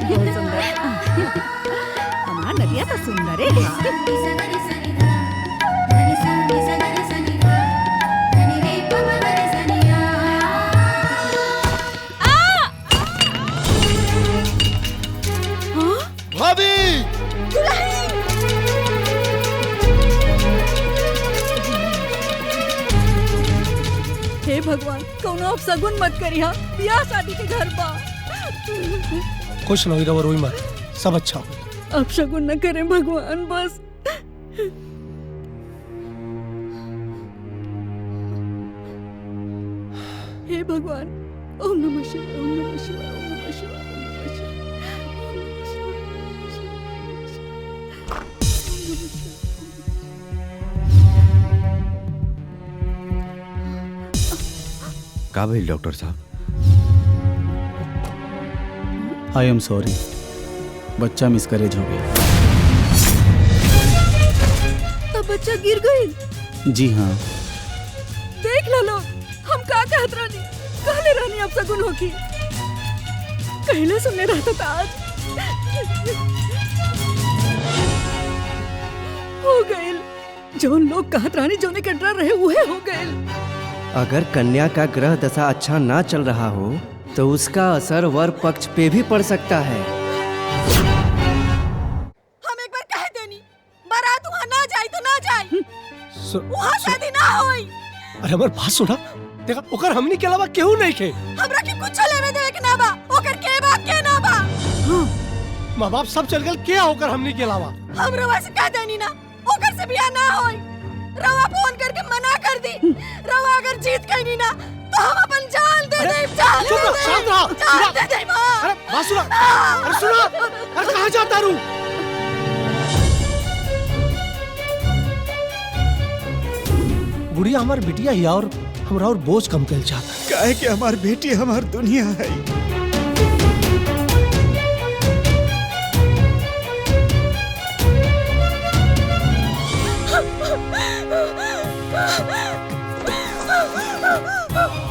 बहुत सुंदर। हमारा नदिया तो सुंदर है। भाभी हे भगवान, कौनो अब सगुन मत करिहा, ब्याह शादी के घर बा। कुछ नहीं रहो, रोई मत, सब अच्छा हो। अब शगुन न करें भगवान, बस। हे भगवान, ओम नमः शिवाय, ओम नमः शिवाय, ओम नमः शिवाय, ओम नमः शिवाय। का भइल डॉक्टर साहब? आई एम सॉरी, बच्चा मिसकैरेज हो गया। तब बच्चा गिर गई। जी हाँ। देख लो लोग, हम का कहत रहनी, कहले रहनी अब सगुन होकी, कहले सुनने रहता था। आज हो गइल, जो लोग कहत रहनी, जो के डर रहे उहे हो गइल। अगर कन्या का ग्रह दशा अच्छा ना चल रहा हो तो उसका असर वर पक्ष पे भी पड़ सकता है। हम एक बार कह देनी, बारात वहाँ ना जाए तो ना जाए, वहाँ शादी ना होई। अरे हमार बात सुना, देखा ओकर हमनी के अलावा केहू नहीं के। हमरा के कुछ लेवे देवे के ना बा, ओकर के बा के ना बा। माँ बाप सब चल गए, क्या होकर हमनी के अलावा। हम रवा से कह देनी ना, ओकर से बियाह ना होई। रवा फोन करके मना कर दी, रवा अगर जीत गई ना तो हम अपन जान दे दे, जान दे दे, जान दे दे माँ। अरे बात सुना, अरे सुना, अरे कहाँ जाता रू? गुड़िया हमार बिटिया ही और हमरा और बोझ कम कर चाहता। काहे कि हमार बेटी हमार दुनिया है।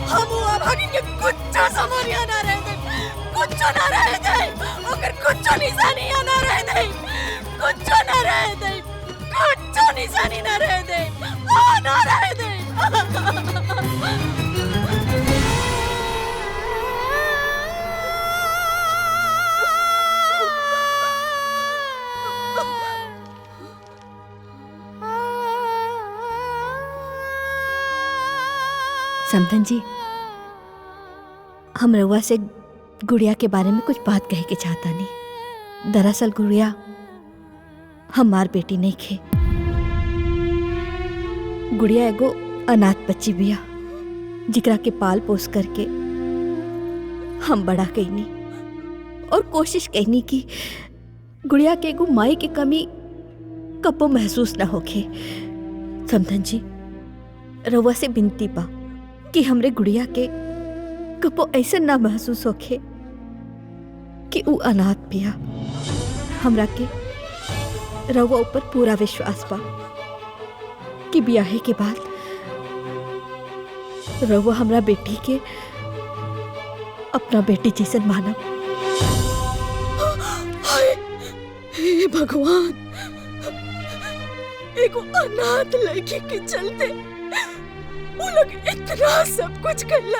हम हुआ भागिन के कुछ सामानिया ना रह दे, कुछ ना रह दे, ओकर कुछ निशानिया ना रह दे, कुछ ना रह दे, कुछ निशानी ना रह दे, आ ना रह दे। समधन जी, हम रउआ से गुड़िया के बारे में कुछ बात कहे के चाहता नहीं। दरअसल गुड़िया हमार बेटी नहीं खे, गुड़िया एगो अनाथ बच्ची बिया, जिकरा के पाल पोस करके हम बड़ा कहनी और कोशिश कहनी कि गुड़िया के एगो माई की कमी कपो महसूस ना होखे। समधन जी, रउआ से बिनती बा कि हमरे गुड़िया के कपो ऐसे ना महसूस होखे कि ऊ अनाथ बिया। हमरा के रउआ ऊपर पूरा विश्वास बा कि ब्याहे के बाद रउआ हमरा बेटी के अपना बेटी जैसन मानब। हे भगवान, एगो अनाथ लड़की के चलते वो लोग इतना सब कुछ करला।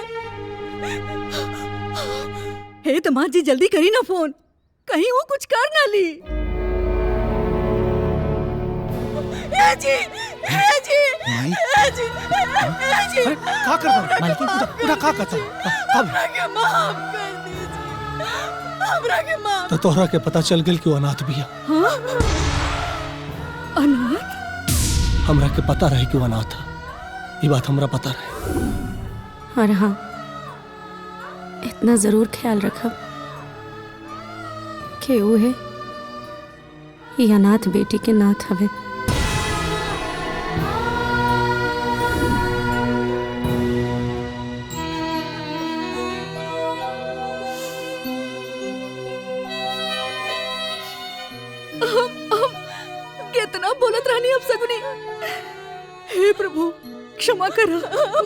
हे तमार जी, जल्दी करी ना फोन, कहीं वो कुछ कर ना ली। ए जी, ए जी, ए जी, ए जी, क्या करता मालकिन? पूरा क्या करता? हमरा के माफ कर दीजिए, हमरा के माफ। तो तोहरा के पता चल गया कि वो अनाथ बिया। हाँ? अनाथ? हमरा के पता रहे कि वो अनाथ था, ये बात हमरा पता रहे। और हाँ, इतना जरूर ख्याल रखब कि उहे ये अनाथ बेटी के नाथ हवे। कितना बोलत रहनी अब सगुनी। हे प्रभु क्षमा करो,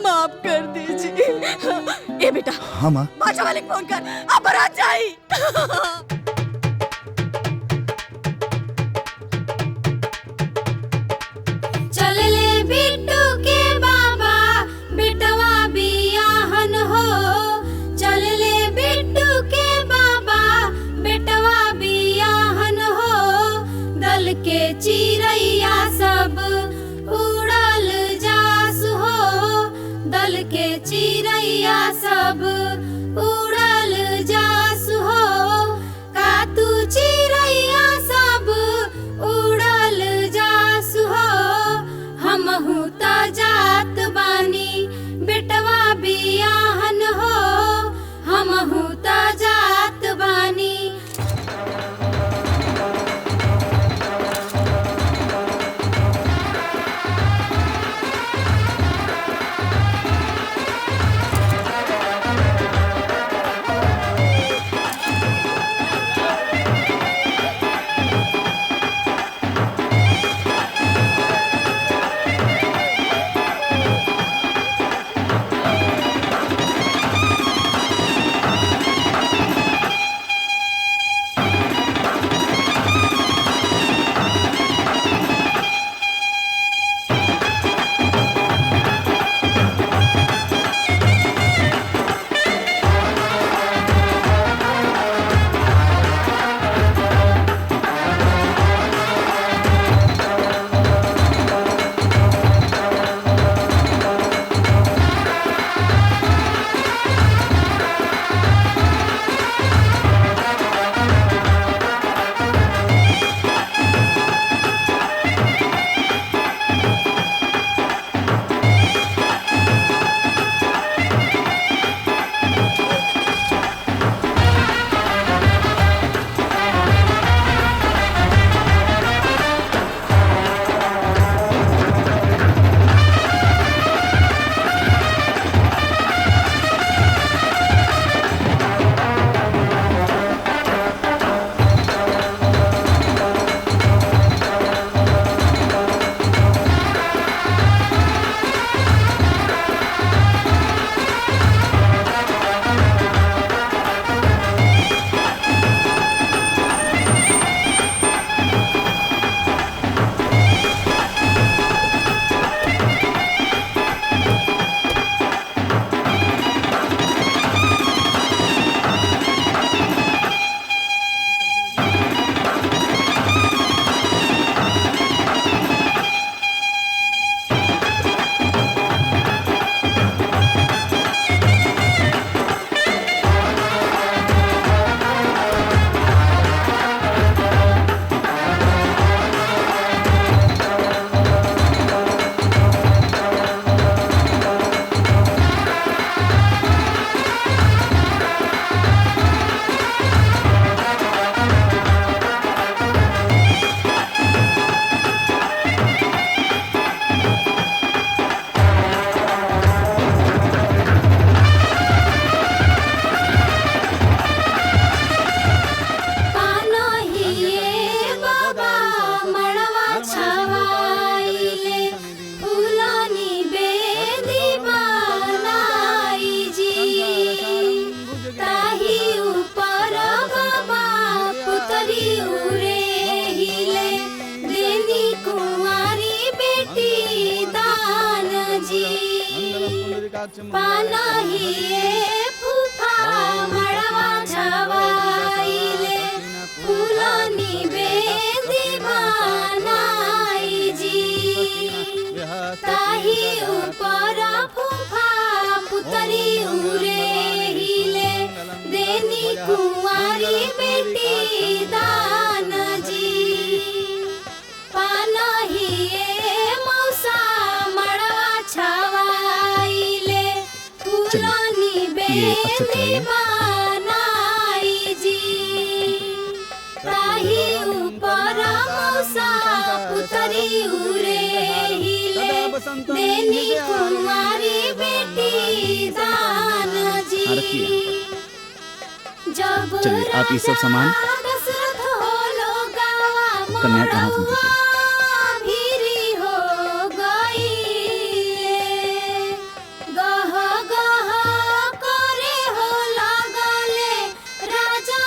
माफ कर दीजिए। ए बेटा, हाँ माँ। बाजा वाले को फोन कर, अब बारात जाई। चल ले बिट्टू के बाबा बेटवा बियाहन हो। चल ले बिट्टू के बाबा बेटवा बियाहन हो। दल के चिरैया सब उड़ल जास हो। दल के चिरैया सब उड़ल जास हो। का तू चिरैया सब उड़ल जास हो। हमहू त जात बानी बेटवा बियाहन हो। हमहू त जात बानी। पानाहिए फूफा मड़वा छवाइले फूलानी बेदी बनाई जी ताही ऊपर फूफा पुतरी उरे हिले देनी कुंवारी बेटी दान जी पाना चलिए ये अक्षत चलाइए। बनाई जी ताही ऊपर मौसा पुतरी उरे हिले देनी कुमारी बेटी दान जी। हाँ, रखिए। जब चलिए आप ये सब सामान दशरथ होलो गावा कन्या के हाथ में दीजिए। भीरी हो गई गह गह करे हो लागले राजा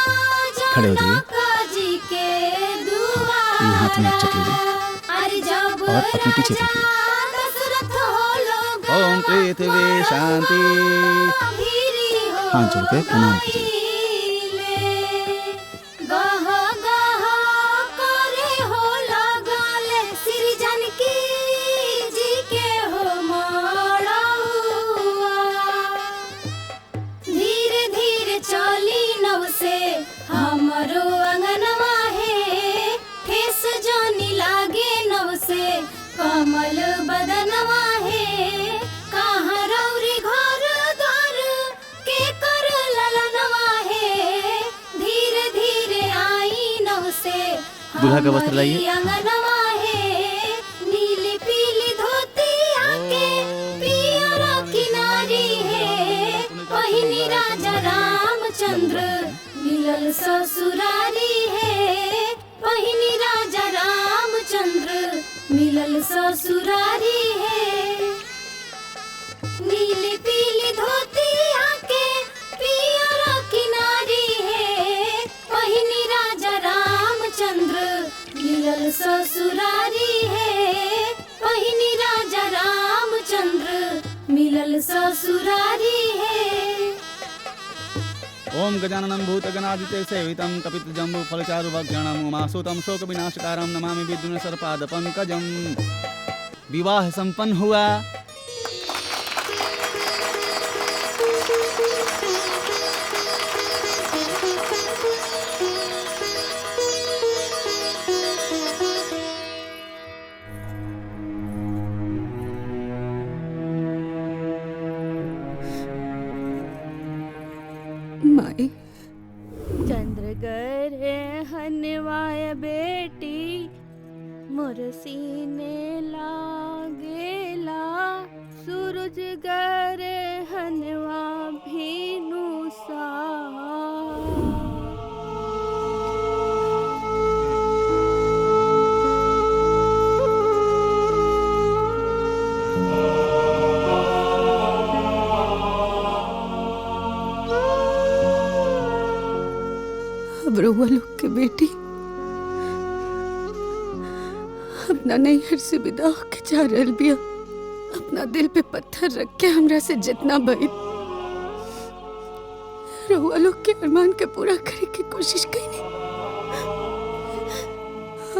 खड़े हो जाइए। जनक जी के दुआ। ये हाथ में अक्षत लीजिए अरे जब और अपने पीछे देखिए। दशरथ होलो ओम पृथ्वी शांति। हाथ जोड़ के प्रणाम कीजिए। गह गह करे हो लागले श्री जानकी जी के हो मड़उआ। धीरे धीरे चली नव से हमरो अंगनवा है ठेस जानी लागे नव से कमल बदनवा है। कहाँ रौरी घर द्वार के कर ललनवा है। धीरे धीरे आई नव से दूल्हा का वस्त्र लाइए। हमारी अंगनवा है। नीली पीली धोती आके पियरा किनारी है। पहिनी राजा रामचंद्र मिलल ससुरारी है। पहिनी राजा रामचंद्र मिलल ससुरारी है। नीली पीली धोती आके पियरा किनारी है। पहिनी राजा रामचंद्र मिलल ससुरारी है। पहिनी राजा रामचंद्र मिलल ससुरारी है। ओम गजाननं भूतगणादिते सेवितं कपितजम्बू फलचारुभक्षणं उमासुतं शोकविनाशकारं नमामि विद्युन्सर्पादपङ्कजं। विवाह संपन्न हुआ। माई चंद्र गरे हनवाय बेटी मोर सीने लागेला। सूरज गरे हनवा भीनु सा। अब रउआ लोग के बेटी अपना नैहर से विदा होके जा रहल बिया। अपना दिल पे पत्थर रख के हमरा से जितना भइल रउआ लोग के अरमान के पूरा करे के कोशिश कईनी।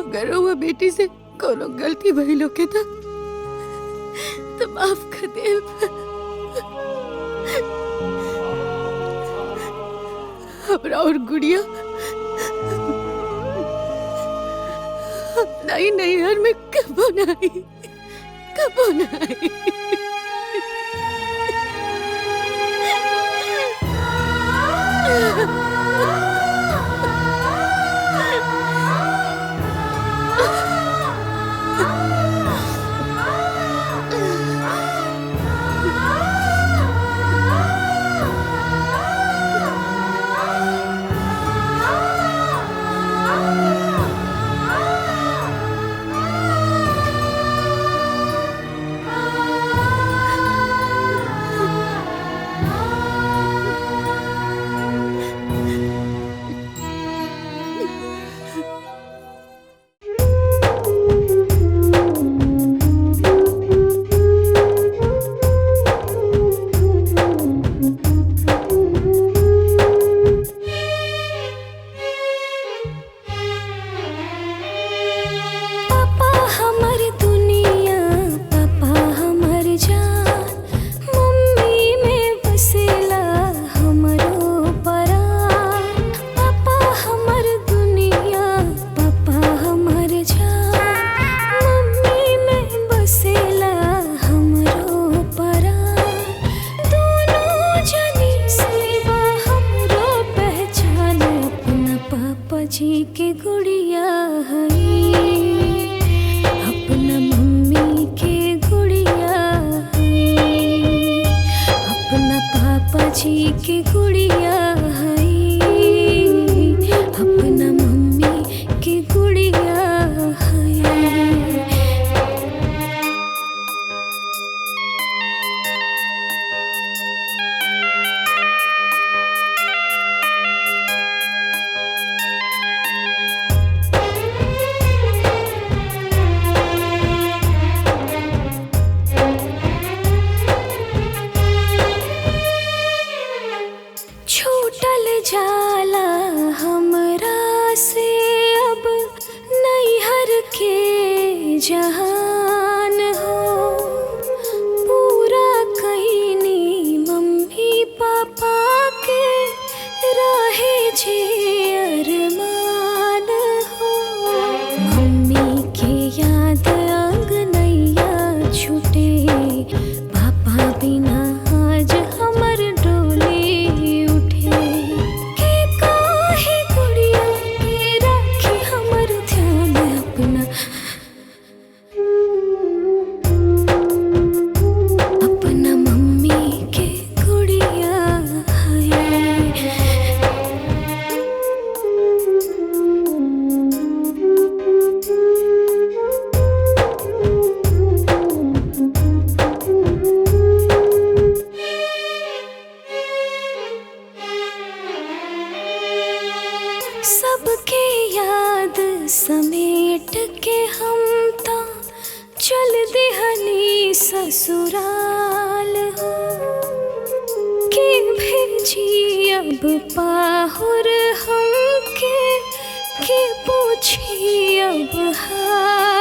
अगर रउआ बेटी से कोनो गलती भइल होके तो माफ कर देब। हमरा और गुड़िया अपना ही नैहर में कबो नहीं कबो नहीं। जी के गुड़िया है, अपना मम्मी के गुड़िया है। छूटल जाला हमरा से अब नैहर के जहान हो, पूरा कहीं मम्मी पापा के रहे जे अरमान हो। मम्मी के याद अंगनैया छूटे, पापा बिना आज हमर डोली उठे। के काहे गुड़िया के राखी हमर ध्यान अपना, अपना मम्मी के गुड़िया है। सबके याद समेट के हम ता चल देहनी ससुराल हो। के भेजी अब पाहुर हमके, के पूछी अब हाल